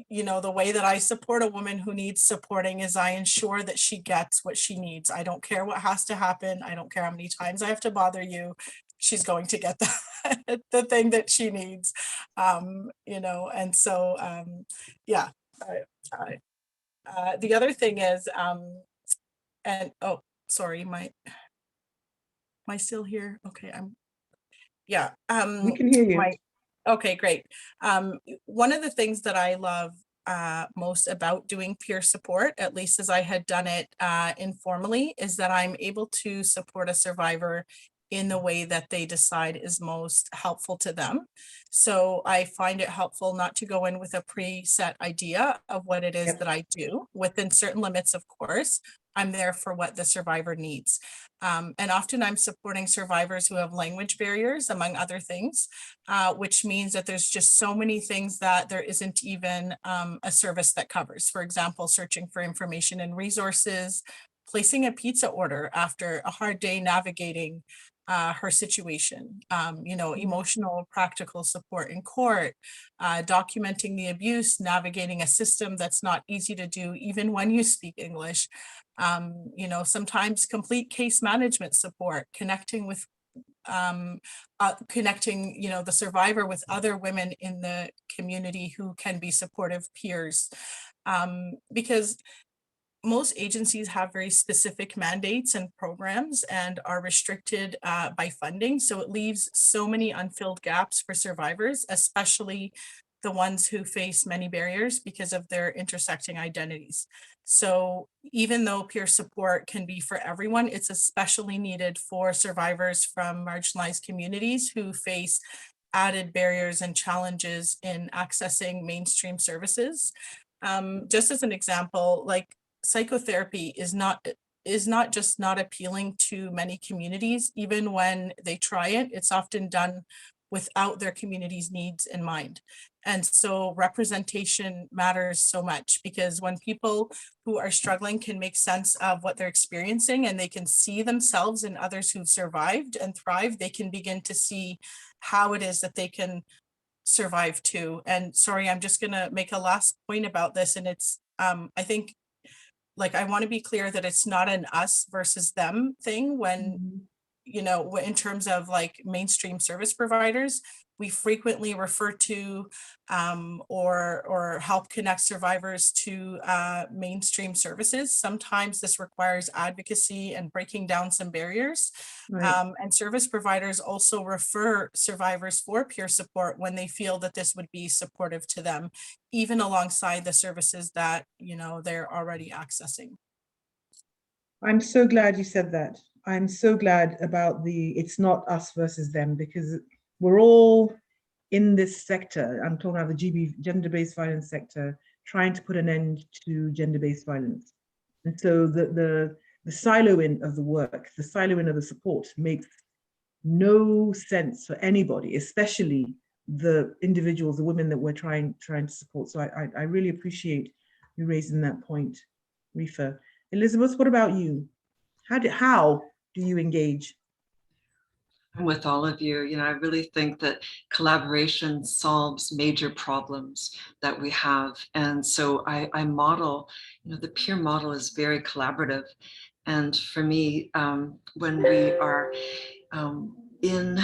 you know, the way that I support a woman who needs supporting is I ensure that she gets what she needs. I don't care what has to happen. I don't care how many times I have to bother you. She's going to get the thing that she needs, you know, and so, yeah. The other thing is, and oh, sorry, am I still here? Okay, yeah. We can hear you. Okay, great. One of the things that I love most about doing peer support, at least as I had done it informally, is that I'm able to support a survivor in the way that they decide is most helpful to them. So I find it helpful not to go in with a preset idea of what it is that I do, within certain limits, of course. I'm there for what the survivor needs. And often I'm supporting survivors who have language barriers, among other things, which means that there's just so many things that there isn't even a service that covers. For example, searching for information and resources, placing a pizza order after a hard day navigating, her situation, emotional, practical support in court, documenting the abuse, navigating a system that's not easy to do, even when you speak English, sometimes complete case management support, connecting with the survivor with other women in the community who can be supportive peers. Because most agencies have very specific mandates and programs and are restricted by funding. So it leaves so many unfilled gaps for survivors, especially the ones who face many barriers because of their intersecting identities. So even though peer support can be for everyone, it's especially needed for survivors from marginalized communities who face added barriers and challenges in accessing mainstream services. Just as an example, like psychotherapy is not just not appealing to many communities. Even when they try it, it's often done without their community's needs in mind. And so representation matters so much, because when people who are struggling can make sense of what they're experiencing and they can see themselves in others who've survived and thrived, they can begin to see how it is that they can survive too. And sorry, I'm just gonna make a last point about this. And it's, I think, like, I want to be clear that it's not an us versus them thing when, in terms of like mainstream service providers, we frequently refer to or help connect survivors to mainstream services. Sometimes this requires advocacy and breaking down some barriers. Right. And service providers also refer survivors for peer support when they feel that this would be supportive to them, even alongside the services that, they're already accessing. I'm so glad you said that. I'm so glad about it's not us versus them, because we're all in this sector. I'm talking about the gender-based violence sector, trying to put an end to gender-based violence. And so the siloing of the work, the siloing of the support makes no sense for anybody, especially the individuals, the women that we're trying to support. So I really appreciate you raising that point, Rifa. Elizabeth, what about you? How do you engage? I'm with all of you. I really think that collaboration solves major problems that we have. And so I model, the peer model is very collaborative. And for me, when we are in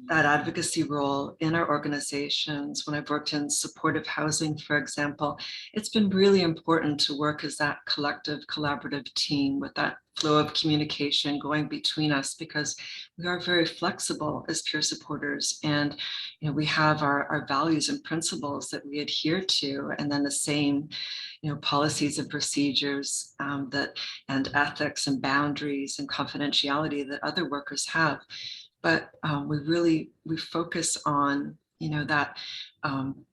that advocacy role in our organizations, when I've worked in supportive housing, for example, it's been really important to work as that collective, collaborative team with that flow of communication going between us, because we are very flexible as peer supporters, and we have our values and principles that we adhere to, and then the same policies and procedures and ethics and boundaries and confidentiality that other workers have. But we focus on that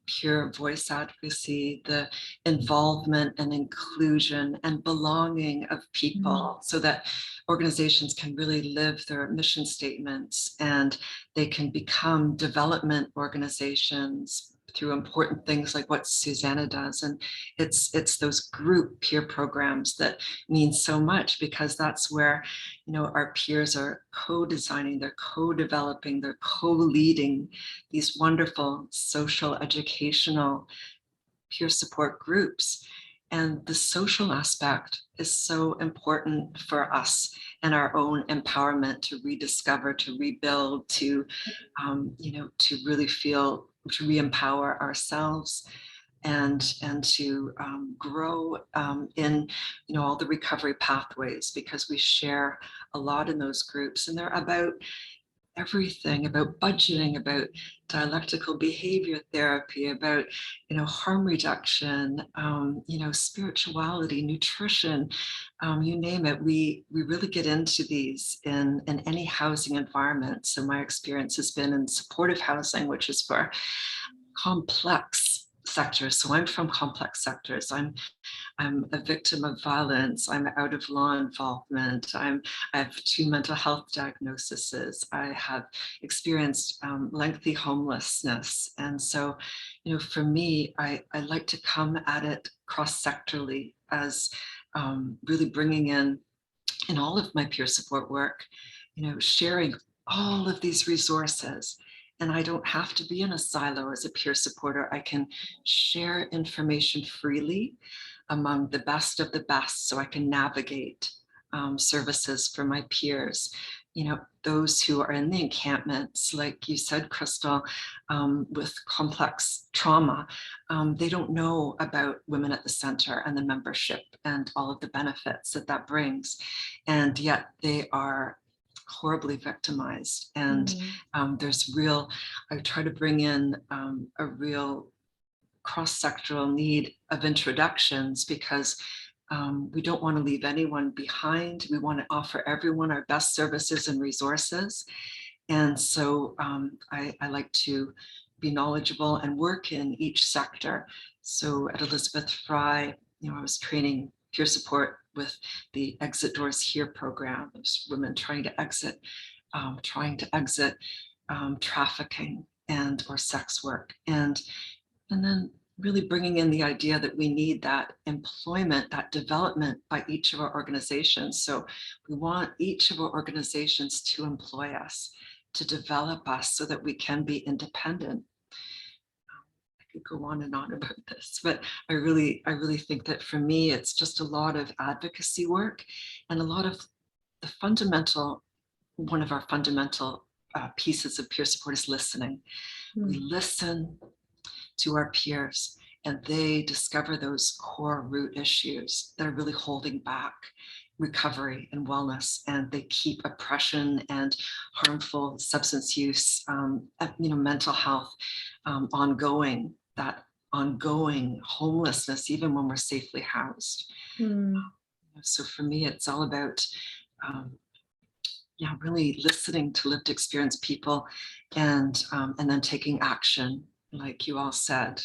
pure voice advocacy, the involvement and inclusion and belonging of people, so that organizations can really live their mission statements and they can become development organizations through important things like what Susanna does. And it's those group peer programs that mean so much, because that's where our peers are co-designing, they're co-developing, they're co-leading these wonderful social, educational peer support groups. And the social aspect is so important for us and our own empowerment to rediscover, to rebuild, to really feel, to re-empower ourselves, and to grow in all the recovery pathways, because we share a lot in those groups, and they're about everything, about budgeting, about dialectical behavior therapy, about harm reduction, spirituality, nutrition, you name it. We really get into these in any housing environment. So my experience has been in supportive housing, which is for complex sectors. So I'm from complex sectors. I'm a victim of violence. I'm out of law involvement. I have 2 mental health diagnoses. I have experienced lengthy homelessness. And so, for me, I like to come at it cross-sectorally as really bringing in all of my peer support work, sharing all of these resources. And I don't have to be in a silo as a peer supporter. I can share information freely among the best of the best so I can navigate services for my peers. You know, those who are in the encampments, like you said, Crystal, with complex trauma, they don't know about Women at the Center and the membership and all of the benefits that that brings. And yet they are horribly victimized. And there's real, I try to bring in a real cross-sectoral need of introductions because we don't want to leave anyone behind. We want to offer everyone our best services and resources. And so I like to be knowledgeable and work in each sector. So at Elizabeth Fry, you know, I was training peer support with the Exit Doors Here program. There's women trying to exit trafficking and or sex work. And then really bringing in the idea that we need that employment, that development by each of our organizations. So we want each of our organizations to employ us, to develop us so that we can be independent. I could go on and on about this, but I really think that for me, it's just a lot of advocacy work and a lot of the fundamental, one of our fundamental pieces of peer support is listening. We listen to our peers and they discover those core root issues that are really holding back recovery and wellness, and they keep oppression and harmful substance use, mental health ongoing, that ongoing homelessness, even when we're safely housed. So for me, it's all about really listening to lived experience people and then taking action. Like you all said,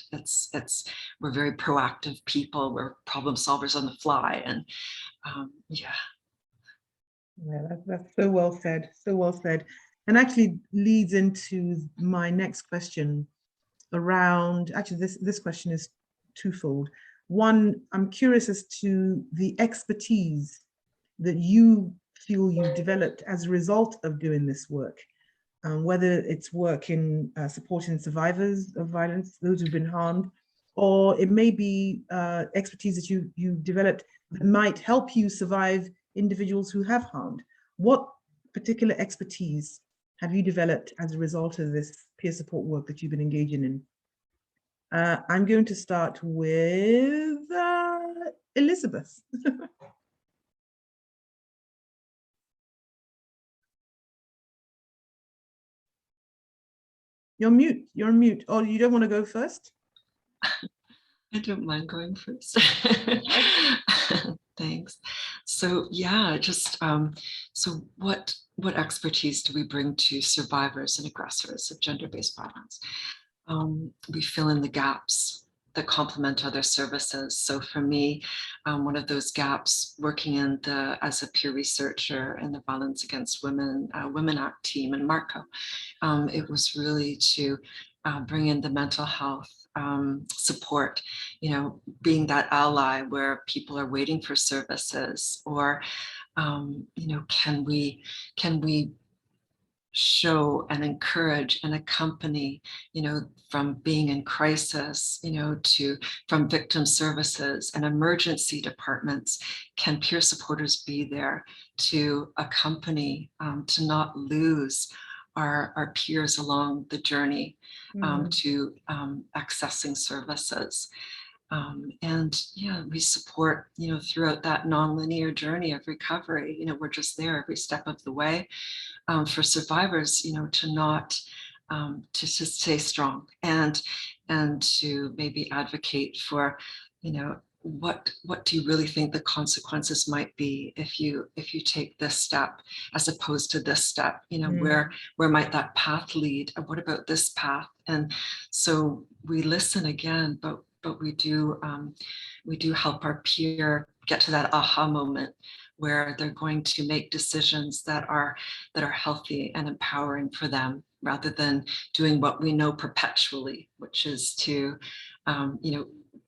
we're very proactive people. We're problem solvers on the fly, and Yeah, that's so well said. So well said, and actually leads into my next question around. Actually, this question is twofold. One, I'm curious as to the expertise that you feel you've developed as a result of doing this work. Whether it's work in supporting survivors of violence, those who've been harmed, or it may be expertise that you developed that might help you survive individuals who have harmed. What particular expertise have you developed as a result of this peer support work that you've been engaging in? I'm going to start with Elizabeth. You're mute. You're on mute. Oh, you don't want to go first? I don't mind going first. Thanks. So yeah, just so what expertise do we bring to survivors and aggressors of gender-based violence? We fill in the gaps that complement other services. So for me, one of those gaps, working as a peer researcher in the Violence Against Women Women Act team in Marco, it was really to bring in the mental health support, being that ally where people are waiting for services, or can we show and encourage and accompany, from being in crisis, from victim services and emergency departments, can peer supporters be there to accompany, to not lose our peers along the journey to accessing services. And yeah, we support, throughout that nonlinear journey of recovery. We're just there every step of the way. For survivors, to not, to just stay strong and to maybe advocate for, what do you really think the consequences might be if you take this step as opposed to this step? Where might that path lead? And what about this path? And so we listen again, but we do help our peer get to that aha moment where they're going to make decisions that are healthy and empowering for them, rather than doing what we know perpetually, which is to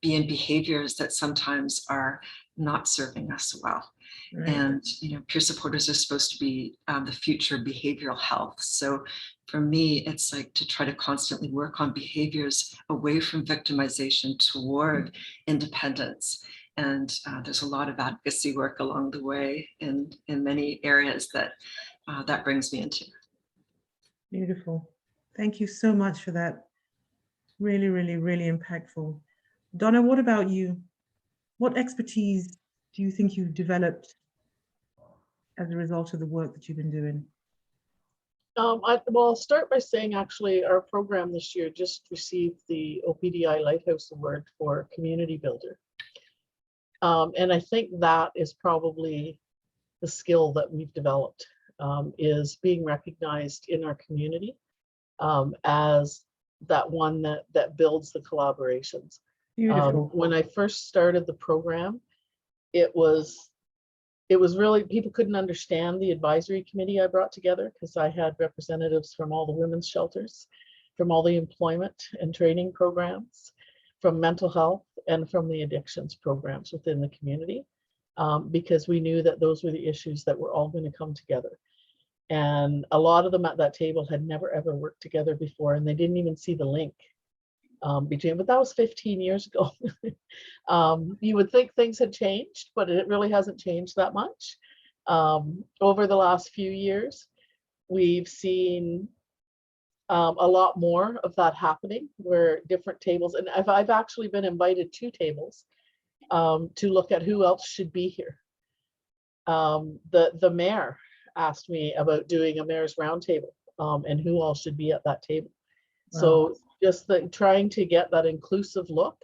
be in behaviors that sometimes are not serving us well. Right. And peer supporters are supposed to be the future of behavioral health. So for me, it's like to try to constantly work on behaviors away from victimization toward independence. And there's a lot of advocacy work along the way in many areas that that brings me into. Beautiful. Thank you so much for that. Really, really, really impactful. Donna, what about you? What expertise do you think you've developed as a result of the work that you've been doing? I'll start by saying actually our program this year just received the OPDI Lighthouse Award for Community Builder. And I think that is probably the skill that we've developed, is being recognized in our community as that one that builds the collaborations. When I first started the program, it was really, people couldn't understand the advisory committee I brought together because I had representatives from all the women's shelters, from all the employment and training programs, from mental health, and from the addictions programs within the community, because we knew that those were the issues that were all going to come together. And a lot of them at that table had never ever worked together before, and they didn't even see the link between, but that was 15 years ago. You would think things had changed, but it really hasn't changed that much. Over the last few years, we've seen a lot more of that happening, where different tables, and I've actually been invited to tables to look at who else should be here. The mayor asked me about doing a mayor's roundtable and who all should be at that table. Wow. So just trying to get that inclusive look,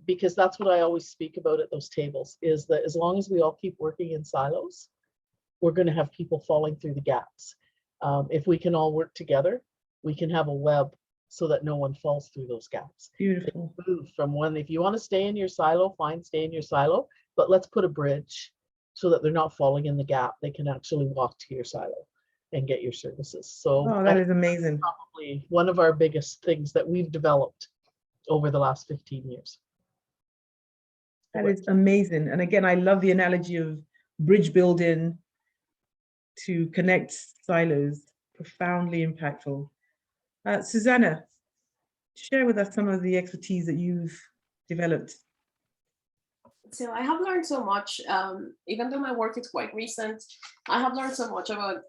because that's what I always speak about at those tables, is that as long as we all keep working in silos, we're going to have people falling through the gaps. If we can all work together, we can have a web so that no one falls through those gaps. Beautiful. Move from one, if you want to stay in your silo, fine, stay in your silo, but let's put a bridge so that they're not falling in the gap. They can actually walk to your silo and get your services. So that is amazing. Probably one of our biggest things that we've developed over the last 15 years. That is amazing. And again, I love the analogy of bridge building to connect silos. Profoundly impactful. Susanna, share with us some of the expertise that you've developed. So I have learned so much, even though my work is quite recent, I have learned so much about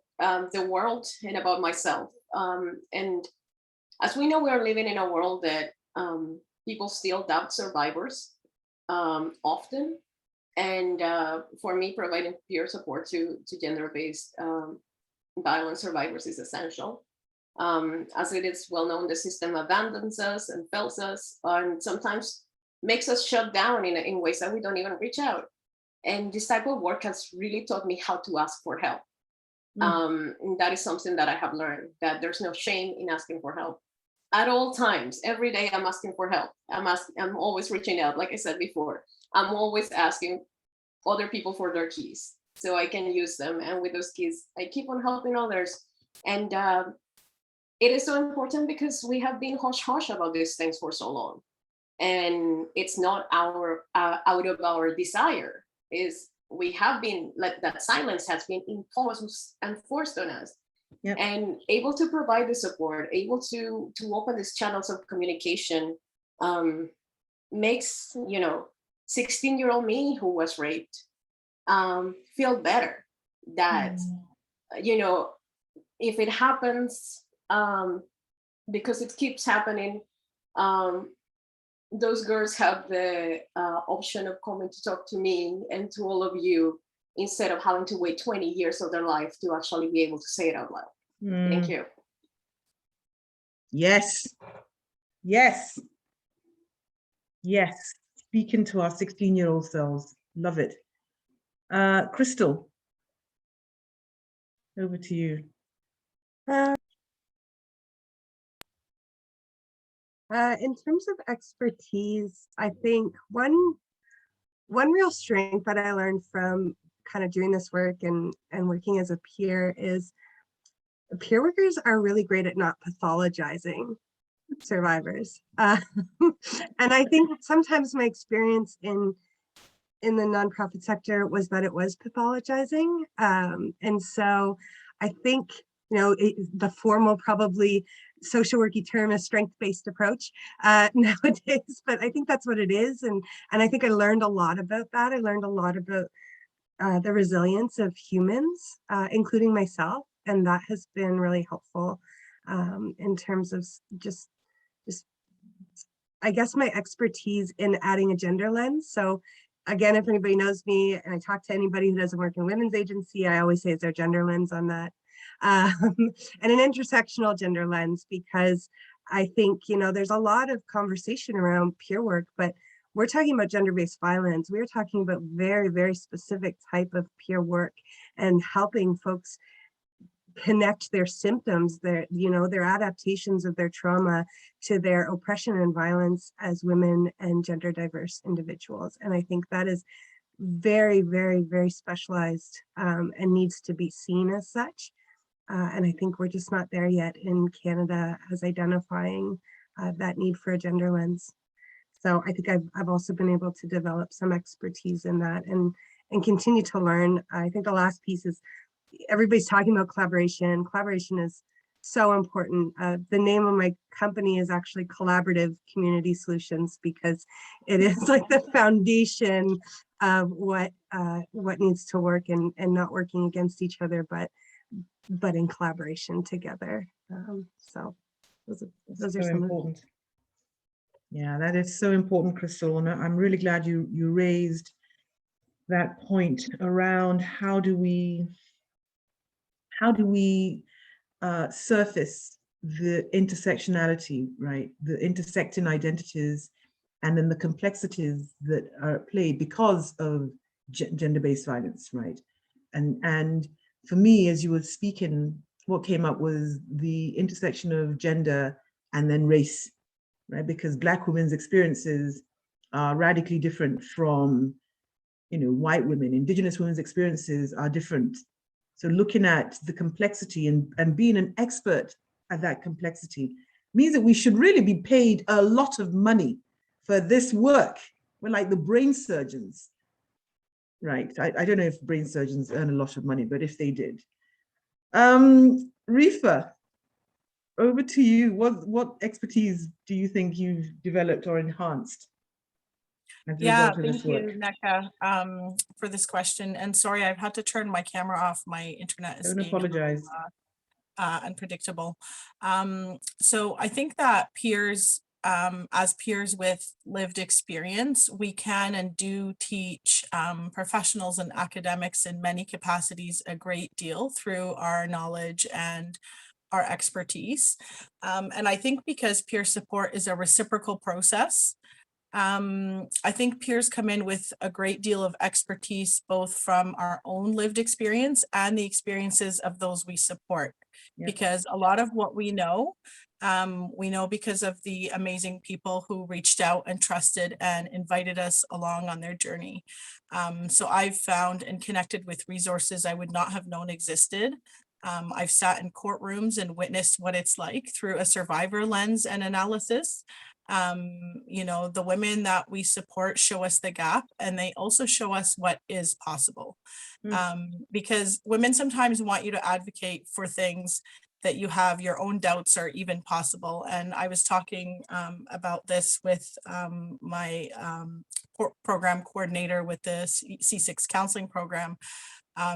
the world and about myself. And as we know, we are living in a world that people still doubt survivors often. And for me, providing peer support to gender-based violence survivors is essential. As it is well known, the system abandons us and fails us, and sometimes makes us shut down in ways that we don't even reach out. And this type of work has really taught me how to ask for help. And that is something that I have learned, that there's no shame in asking for help. At all times, every day I'm asking for help. I'm always reaching out, like I said before. I'm always asking other people for their keys so I can use them. And with those keys, I keep on helping others. And it is so important because we have been hush-hush about these things for so long. And it's not our out of our desire, is we have been, like, that silence has been imposed and forced on us. Yep. And able to provide the support, able to open these channels of communication makes, 16-year-old me who was raped feel better that, if it happens, because it keeps happening, those girls have the option of coming to talk to me and to all of you, instead of having to wait 20 years of their life to actually be able to say it out loud. Thank you. Yes. Yes. Yes. Speaking to our 16-year-old selves. Love it. Crystal, over to you. In terms of expertise, I think one real strength that I learned from kind of doing this work and working as a peer is peer workers are really great at not pathologizing survivors. And I think sometimes my experience in in the nonprofit sector was that it was pathologizing. And so I think, you know, the formal probably social worky term is strength-based approach nowadays, but I think that's what it is. And I think I learned a lot about that. I learned a lot about the resilience of humans, including myself. And that has been really helpful in terms of just, I guess, my expertise in adding a gender lens. So again, if anybody knows me and I talk to anybody who doesn't work in women's agency, I always say it's our gender lens on that. And an intersectional gender lens, because I think, you know, there's a lot of conversation around peer work, but we're talking about gender-based violence. We're talking about very, very specific type of peer work and helping folks connect their symptoms, their, you know, their adaptations of their trauma to their oppression and violence as women and gender diverse individuals. And I think that is very, very, very specialized and needs to be seen as such. And I think we're just not there yet in Canada as identifying that need for a gender lens. So I think I've also been able to develop some expertise in that and continue to learn. I think the last piece is everybody's talking about collaboration. Collaboration is so important. The name of my company is actually Collaborative Community Solutions, because it is like the foundation of what needs to work and not working against each other, but in collaboration together. So those are so some important. Yeah, that is so important, Crystal. And I'm really glad you raised that point around how do we surface the intersectionality, right? The intersecting identities, and then the complexities that are at play because of gender-based violence, right? And for me, as you were speaking, what came up was the intersection of gender and then race, right? Because Black women's experiences are radically different from, you know, white women. Indigenous women's experiences are different. So looking at the complexity and being an expert at that complexity means that we should really be paid a lot of money for this work. We're like the brain surgeons, right? I don't know if brain surgeons earn a lot of money, but if they did. Rifa, over to you. What expertise do you think you've developed or enhanced as a result of this work? Thank you, Neka, for this question. And sorry, I've had to turn my camera off. My internet is Don't apologize. unpredictable. So I think that peers, as peers with lived experience, we can and do teach professionals and academics in many capacities a great deal through our knowledge and our expertise. And I think because peer support is a reciprocal process, I think peers come in with a great deal of expertise, both from our own lived experience and the experiences of those we support. Yep. Because a lot of what we know because of the amazing people who reached out and trusted and invited us along on their journey. So I've found and connected with resources I would not have known existed. I've sat in courtrooms and witnessed what it's like through a survivor lens and analysis. You know, the women that we support show us the gap, and they also show us what is possible. Because women sometimes want you to advocate for things that you have your own doubts are even possible. And I was talking about this with my program coordinator with the C6 counseling program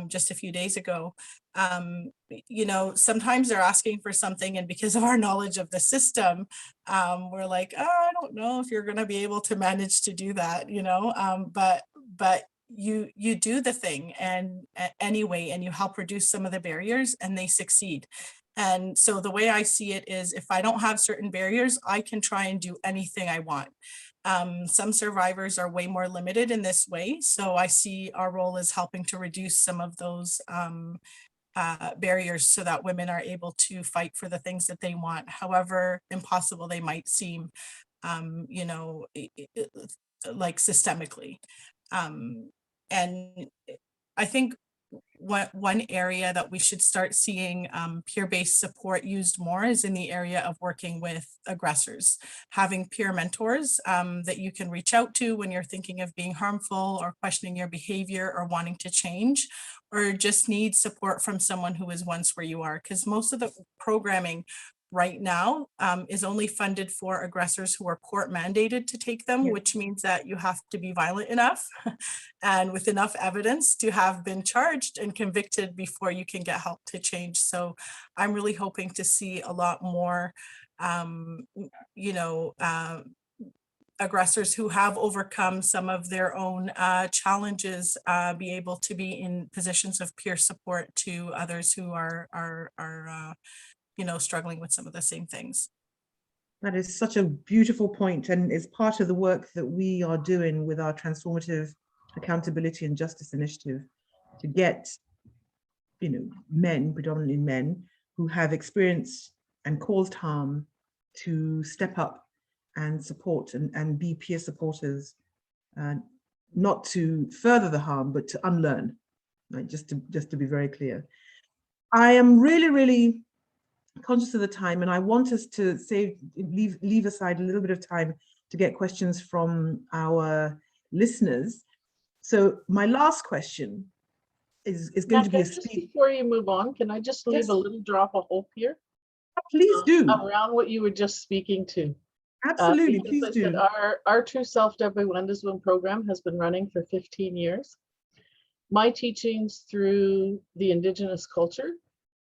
just a few days ago. You know, sometimes they're asking for something, and because of our knowledge of the system, we're like, oh, I don't know if you're going to be able to manage to do that, you know, but you do the thing and anyway, and you help reduce some of the barriers, and they succeed. And so the way I see it is, if I don't have certain barriers, I can try and do anything I want. Some survivors are way more limited in this way. So I see our role as helping to reduce some of those barriers so that women are able to fight for the things that they want, however impossible they might seem, you know, like systemically. And I think one area that we should start seeing peer-based support used more is in the area of working with aggressors, having peer mentors that you can reach out to when you're thinking of being harmful or questioning your behavior or wanting to change, or just need support from someone who is once where you are. Because most of the programming right now is only funded for aggressors who are court mandated to take them, which means that you have to be violent enough and with enough evidence to have been charged and convicted before you can get help to change. So I'm really hoping to see a lot more, aggressors who have overcome some of their own challenges be able to be in positions of peer support to others who are struggling with some of the same things. That is such a beautiful point, and it's part of the work that we are doing with our Transformative Accountability and Justice Initiative to get, men, predominantly men, who have experienced and caused harm to step up and support and be peer supporters, not to further the harm, but to unlearn, right? Just to be very clear. I am really, really conscious of the time, and I want us to leave aside a little bit of time to get questions from our listeners. So my last question is going to be a just before you move on, can I just leave a little drop of hope here? Please do. Around what you were just speaking to. Absolutely, please do. Our True Self Deborah Wendeswin program has been running for 15 years. My teachings through the Indigenous culture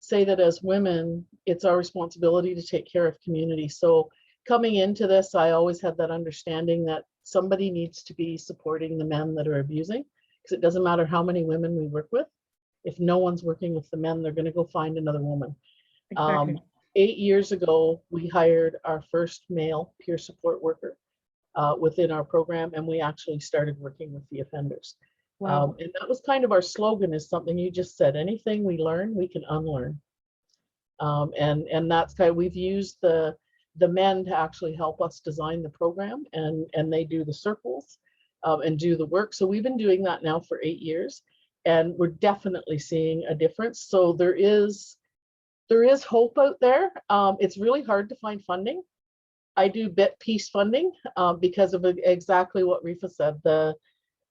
say that as women, it's our responsibility to take care of community. So coming into this, I always had that understanding that somebody needs to be supporting the men that are abusing, because it doesn't matter how many women we work with. If no one's working with the men, they're going to go find another woman. Exactly. 8 years ago, we hired our first male peer support worker within our program, and we actually started working with the offenders. Wow. And that was kind of our slogan, is something you just said: anything we learn, we can unlearn. And that's kind of, we've used the men to actually help us design the program, and they do the circles and do the work. So we've been doing that now for 8 years, and we're definitely seeing a difference. So there is hope out there. It's really hard to find funding. I do bit piece funding because of exactly what Rifa said.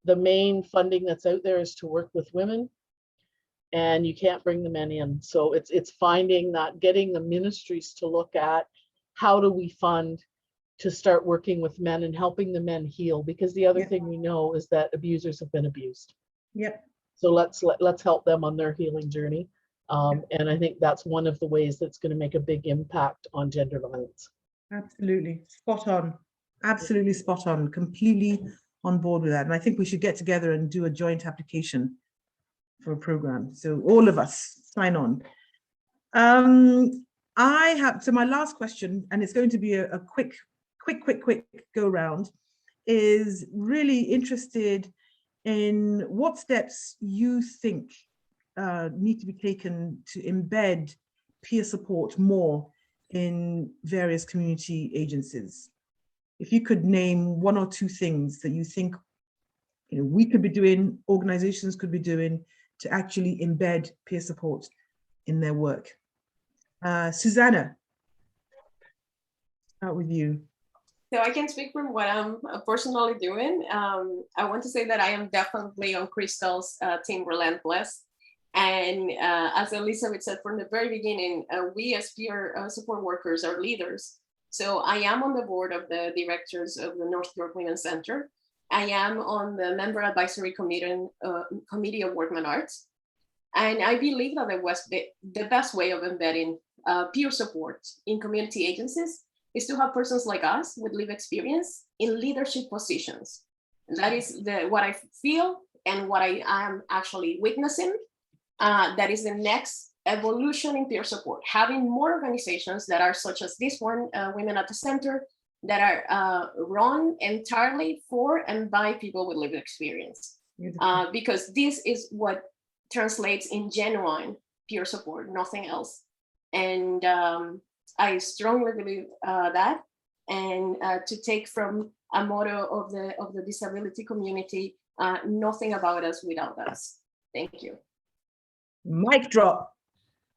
The main funding that's out there is to work with women, and you can't bring the men in. So it's finding that, getting the ministries to look at how do we fund to start working with men and helping the men heal, because the other thing we know is that abusers have been abused. Yep. So let's help them on their healing journey. And I think that's one of the ways that's going to make a big impact on gender violence. Absolutely. Spot on. Absolutely spot on. Completely on board with that. And I think we should get together and do a joint application for a program. So all of us sign on. So my last question, and it's going to be a quick go round, is really interested in what steps you think need to be taken to embed peer support more in various community agencies. If you could name one or two things that you think we could be doing, organizations could be doing to actually embed peer support in their work. Susanna, start with you. So I can speak from what I'm personally doing. I want to say that I am definitely on Crystal's team Relentless. And as Elizabeth said from the very beginning, we as peer support workers are leaders. So I am on the board of the directors of the North York Women's Center. I am on the member advisory committee of Workman Arts. And I believe that the best way of embedding peer support in community agencies is to have persons like us with lived experience in leadership positions. And that is what I feel and what I am actually witnessing. That is the next evolution in peer support, having more organizations that are such as this one, Women at the Center, that are run entirely for and by people with lived experience. Because this is what translates in genuine peer support, nothing else. And I strongly believe that. And to take from a motto of the disability community, nothing about us without us. Thank you. Mic drop.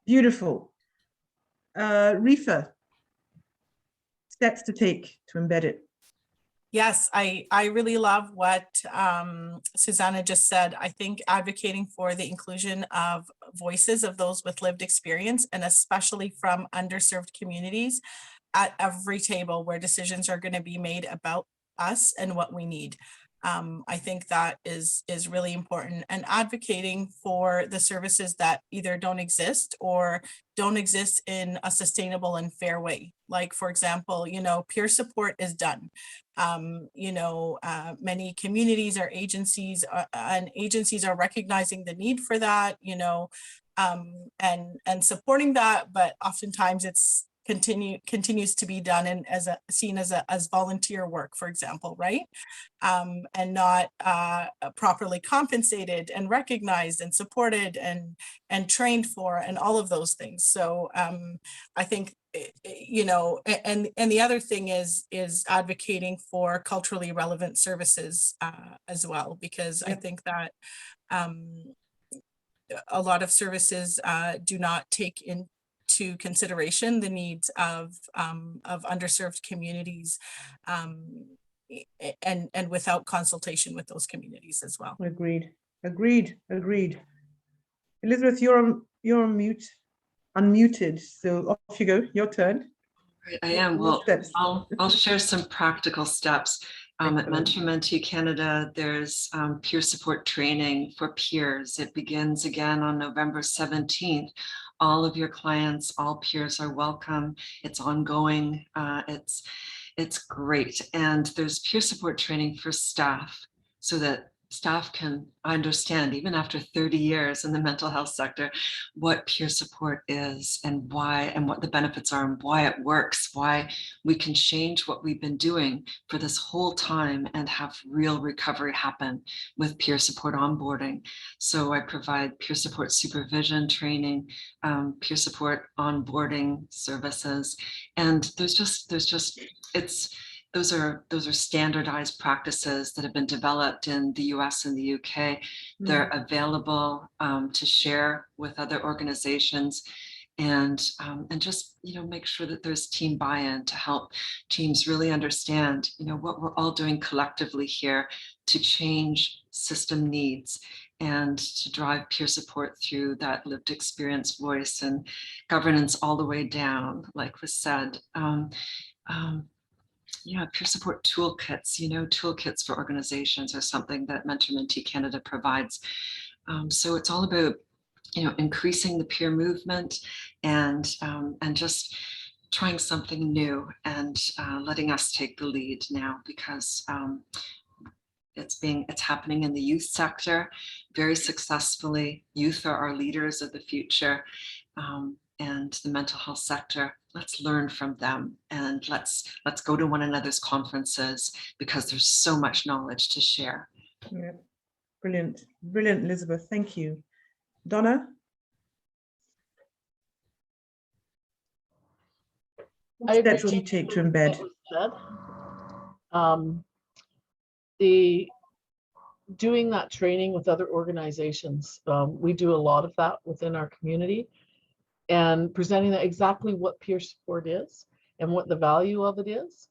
Beautiful. Rifa, steps to take to embed it. Yes, I really love what Susanna just said. I think advocating for the inclusion of voices of those with lived experience, and especially from underserved communities, at every table where decisions are going to be made about us and what we need. I think that is really important, and advocating for the services that either don't exist or don't exist in a sustainable and fair way. Like, for example, peer support is done. Many communities or agencies and agencies are recognizing the need for that, and supporting that, but oftentimes it's continues to be done and seen as volunteer work, for example, right? And not properly compensated and recognized and supported and trained for, and all of those things. So I think, and the other thing is advocating for culturally relevant services as well, because I think that a lot of services do not take into consideration the needs of underserved communities, and without consultation with those communities as well. Agreed. Elizabeth, you're on mute, unmuted. So off you go. Your turn. Right, I am. Well, I'll share some practical steps. At Mentor Mentee Canada, there's peer support training for peers. It begins again on November 17th. All of your clients, all peers are welcome. It's ongoing. It's great. And there's peer support training for staff so that staff can understand, even after 30 years in the mental health sector, what peer support is and why, and what the benefits are and why it works, why we can change what we've been doing for this whole time and have real recovery happen with peer support onboarding. So I provide peer support supervision training, peer support onboarding services, and those are standardized practices that have been developed in the US and the UK. They're available to share with other organizations, and just make sure that there's team buy-in to help teams really understand what we're all doing collectively here to change system needs and to drive peer support through that lived experience voice and governance all the way down, like was said. Peer support toolkits, toolkits for organizations are something that Mentor Mentee Canada provides. So it's all about, increasing the peer movement and just trying something new and letting us take the lead now, because it's happening in the youth sector very successfully. Youth are our leaders of the future, and the mental health sector. Let's learn from them, and let's go to one another's conferences, because there's so much knowledge to share. Yeah. Brilliant, Elizabeth. Thank you. Donna? What steps do you take to embed? Doing that training with other organizations. We do a lot of that within our community, and presenting that exactly what peer support is and what the value of it is.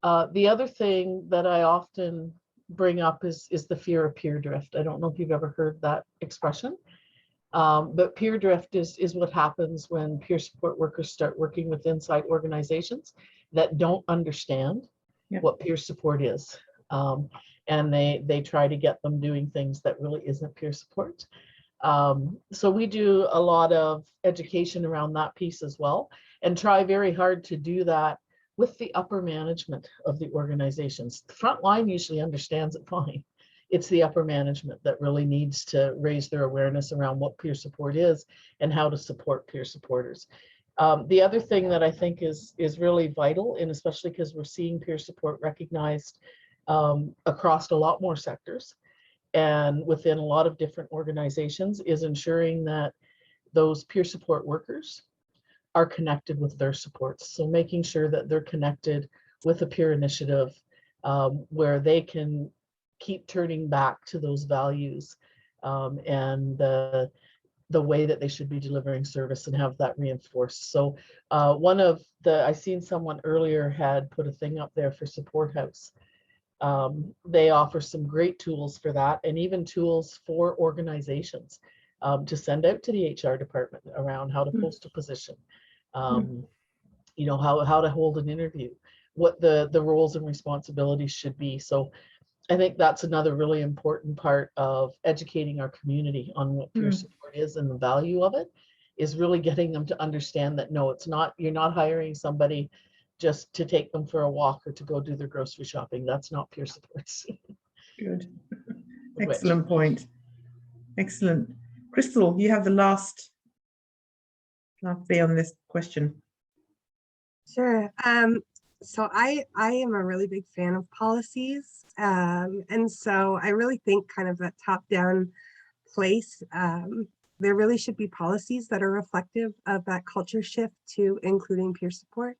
The other thing that I often bring up is the fear of peer drift. I don't know if you've ever heard that expression, but peer drift is what happens when peer support workers start working with inside organizations that don't understand what peer support is. And they try to get them doing things that really isn't peer support. So we do a lot of education around that piece as well, and try very hard to do that with the upper management of the organizations. The front line usually understands it fine. It's the upper management that really needs to raise their awareness around what peer support is and how to support peer supporters. The other thing that I think is really vital, and especially because we're seeing peer support recognized across a lot more sectors and within a lot of different organizations, is ensuring that those peer support workers are connected with their supports. So making sure that they're connected with a peer initiative where they can keep turning back to those values and the the way that they should be delivering service and have that reinforced. So I seen someone earlier had put a thing up there for Support House. They offer some great tools for that, and even tools for organizations to send out to the HR department around how to post a position, you know, how to hold an interview, what the roles and responsibilities should be. So I think that's another really important part of educating our community on what peer support is and the value of it, is really getting them to understand that no, it's not, you're not hiring somebody just to take them for a walk or to go do their grocery shopping. That's not peer support. Good. Excellent point. Excellent. Crystal, you have the last say on this question. Sure. So I am a really big fan of policies. And so I really think kind of that top-down place, there really should be policies that are reflective of that culture shift to including peer support.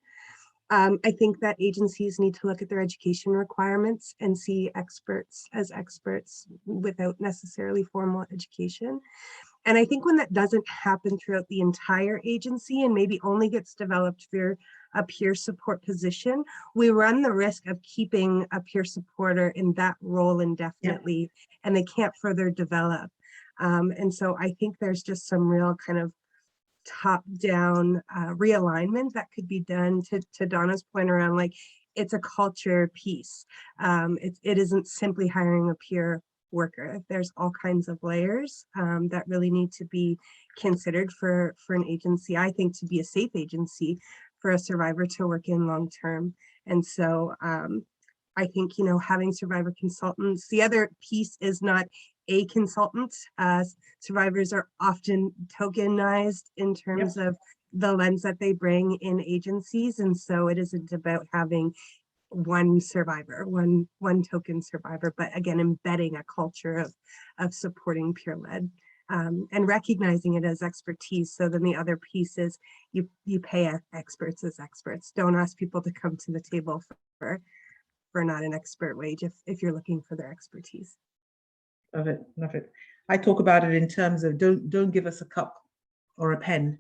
I think that agencies need to look at their education requirements and see experts as experts without necessarily formal education. And I think when that doesn't happen throughout the entire agency and maybe only gets developed through a peer support position, we run the risk of keeping a peer supporter in that role indefinitely, and they can't further develop. And so I think there's just some real kind of top-down realignment that could be done to Donna's point around, like, it's a culture piece. It isn't simply hiring a peer worker. There's all kinds of layers that really need to be considered for an agency, I think, to be a safe agency for a survivor to work in long term. And so I think, you know, having survivor consultants, the other piece is not a consultant. Survivors are often tokenized in terms of the lens that they bring in agencies. And so it isn't about having one survivor, one token survivor, but again, embedding a culture of supporting peer-led and recognizing it as expertise. So then the other piece is you pay experts as experts. Don't ask people to come to the table for not an expert wage if you're looking for their expertise. Love it, love it. I talk about it in terms of don't give us a cup or a pen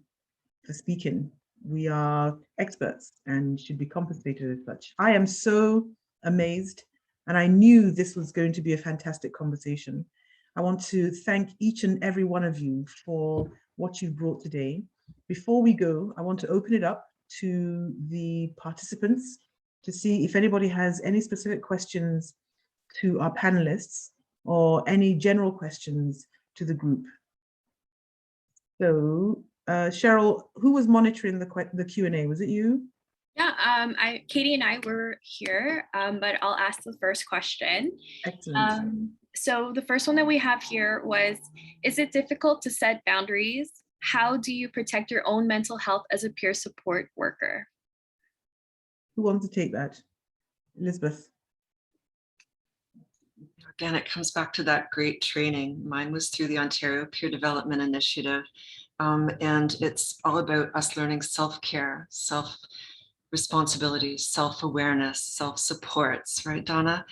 for speaking. We are experts and should be compensated as such. I am so amazed, and I knew this was going to be a fantastic conversation. I want to thank each and every one of you for what you've brought today. Before we go, I want to open it up to the participants to see if anybody has any specific questions to our panelists or any general questions to the group. So Cheryl, who was monitoring the Q&A? Was it you? Yeah, Katie and I were here, but I'll ask the first question. Excellent. So the first one that we have here was, is it difficult to set boundaries? How do you protect your own mental health as a peer support worker? Who wants to take that? Elizabeth. Again, it comes back to that great training. Mine was through the Ontario Peer Development Initiative. And it's all about us learning self-care, self-responsibility, self-awareness, self-supports, right, Donna?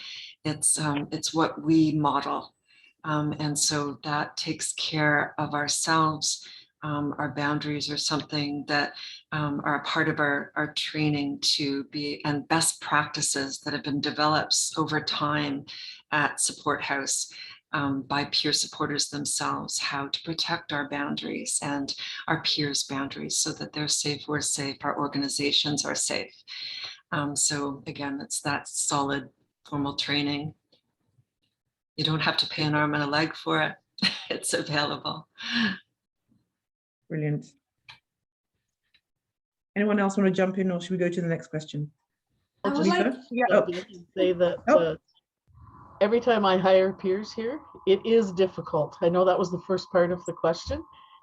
It's what we model. And so that takes care of ourselves. Our boundaries are something that are a part of our training to be, and best practices that have been developed over time at Support House by peer supporters themselves, how to protect our boundaries and our peers' boundaries so that they're safe, we're safe, our organizations are safe. So again, it's that solid formal training. You don't have to pay an arm and a leg for it. It's available. Brilliant. Anyone else want to jump in, or should we go to the next question? I would like, Say that every time I hire peers here, it is difficult. I know that was the first part of the question.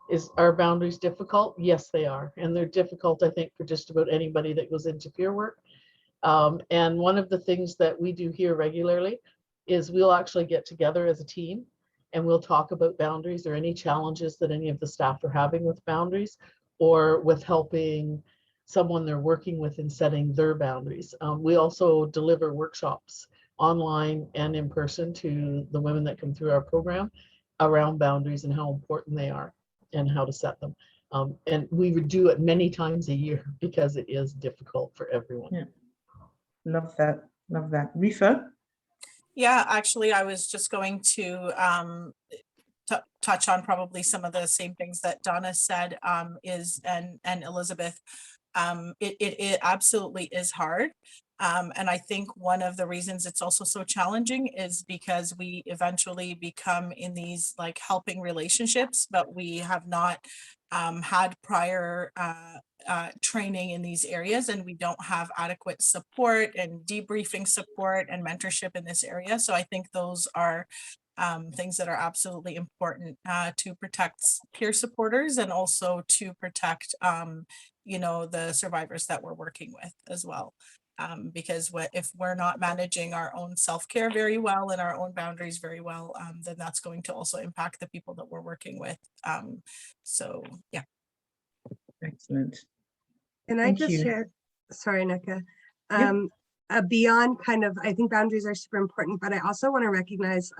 Is our boundaries difficult? Yes, they are. And they're difficult, I think, for just about anybody that goes into peer work. And one of the things that we do here regularly is we'll actually get together as a team and we'll talk about boundaries or any challenges that any of the staff are having with boundaries or with helping someone they're working with in setting their boundaries. We also deliver workshops online and in person to the women that come through our program around boundaries and how important they are. and how to set them. And we would do it many times a year because it is difficult for everyone. Yeah. Love that. Love that. Rifa? Yeah, actually, I was just going to touch on probably some of the same things that Donna said and Elizabeth. It absolutely is hard. And I think one of the reasons it's also so challenging is because we eventually become in these like helping relationships, but we have not had prior training in these areas, and we don't have adequate support and debriefing support and mentorship in this area. So I think those are things that are absolutely important to protect peer supporters and also to protect, you know, the survivors that we're working with as well. Because if we're not managing our own self-care very well and our own boundaries very well, then that's going to also impact the people that we're working with. So yeah. Excellent. And I Thank just you. share, sorry, Nika. Yeah. Beyond kind of, I think boundaries are super important, but I also want to recognize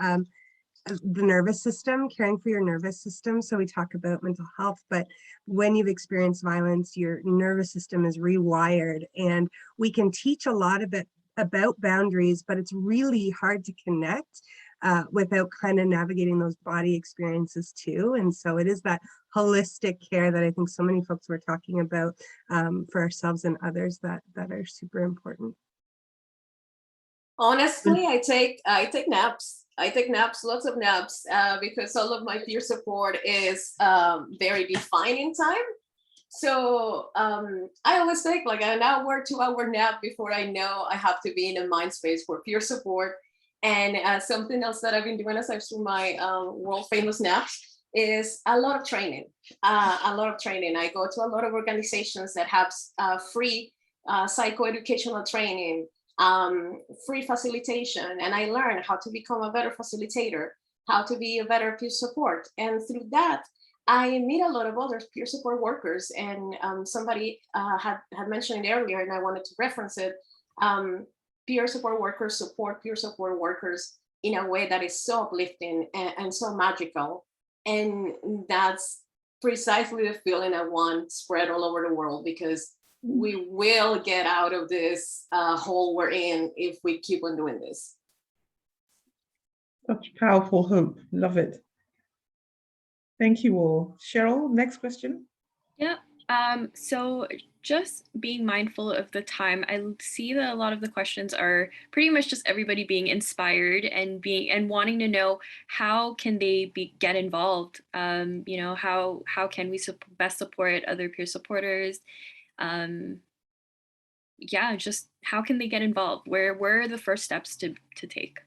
the nervous system, caring for your nervous system. So we talk about mental health, but when you've experienced violence, your nervous system is rewired, and we can teach a lot of it about boundaries, but it's really hard to connect without kind of navigating those body experiences too. And so it is that holistic care that I think so many folks were talking about for ourselves and others that are super important. Honestly, I take naps. I take naps, lots of naps, because all of my peer support is very defined in time. So I always take like an hour, 2-hour nap before I know I have to be in a mind space for peer support. And something else that I've been doing aside from my world famous naps is a lot of training. A lot of training. I go to a lot of organizations that have free psychoeducational training, free facilitation, and I learn how to become a better facilitator, how to be a better peer support. And through that, I meet a lot of other peer support workers. And somebody had mentioned it earlier, and I wanted to reference it. Peer support workers support peer support workers in a way that is so uplifting and so magical. And that's precisely the feeling I want spread all over the world, because we will get out of this hole we're in if we keep on doing this. Such powerful hope. Love it. Thank you all. Cheryl, next question. Yeah. So just being mindful of the time, I see that a lot of the questions are pretty much just everybody being inspired and wanting to know how can they get involved. You know, how can we best support other peer supporters? Yeah, just how can they get involved? Where are the first steps to take?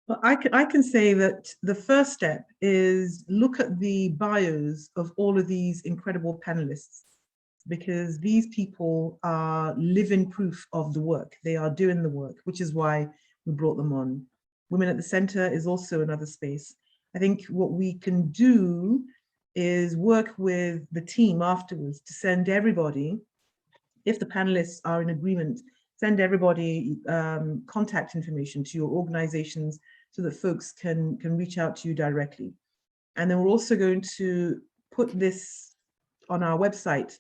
Well, I can say that the first step is look at the bios of all of these incredible panelists, because these people are living proof of the work. They are doing the work, which is why we brought them on. Women at the Center is also another space. I think what we can do is work with the team afterwards to send everybody, if the panelists are in agreement, send everybody contact information to your organizations so that folks can reach out to you directly. And then we're also going to put this on our website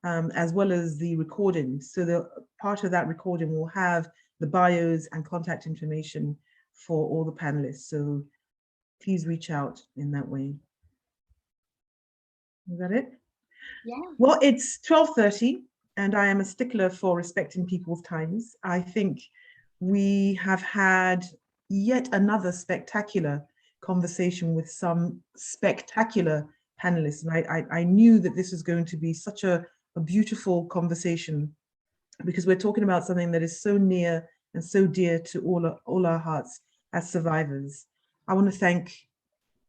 as well as the recording. So the part of that recording will have the bios and contact information for all the panelists. So please reach out in that way. Is that it? Yeah. Well, it's 12:30 and I am a stickler for respecting people's times. I think we have had yet another spectacular conversation with some spectacular panelists. And I knew that this was going to be such a beautiful conversation, because we're talking about something that is so near and so dear to all our hearts as survivors. I want to thank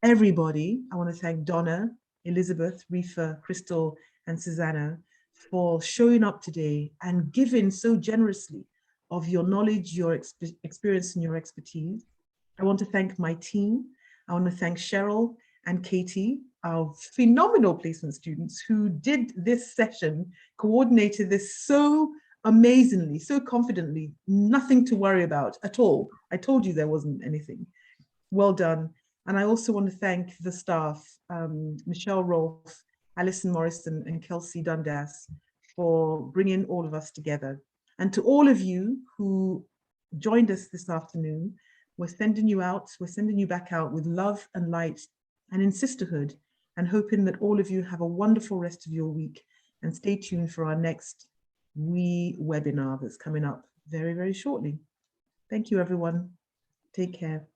everybody. I want to thank Donna, Elizabeth, Rifa, Crystal, and Susanna for showing up today and giving so generously of your knowledge, your experience, and your expertise. I want to thank my team. I want to thank Cheryl and Katie, our phenomenal placement students who did this session, coordinated this so amazingly, so confidently, nothing to worry about at all. I told you there wasn't anything. Well done. And I also want to thank the staff, Michelle Rolfe, Alison Morrison, and Kelsey Dundas, for bringing all of us together. And to all of you who joined us this afternoon, we're sending you out, we're sending you back out with love and light and in sisterhood, and hoping that all of you have a wonderful rest of your week, and stay tuned for our next webinar that's coming up very, very shortly. Thank you, everyone. Take care.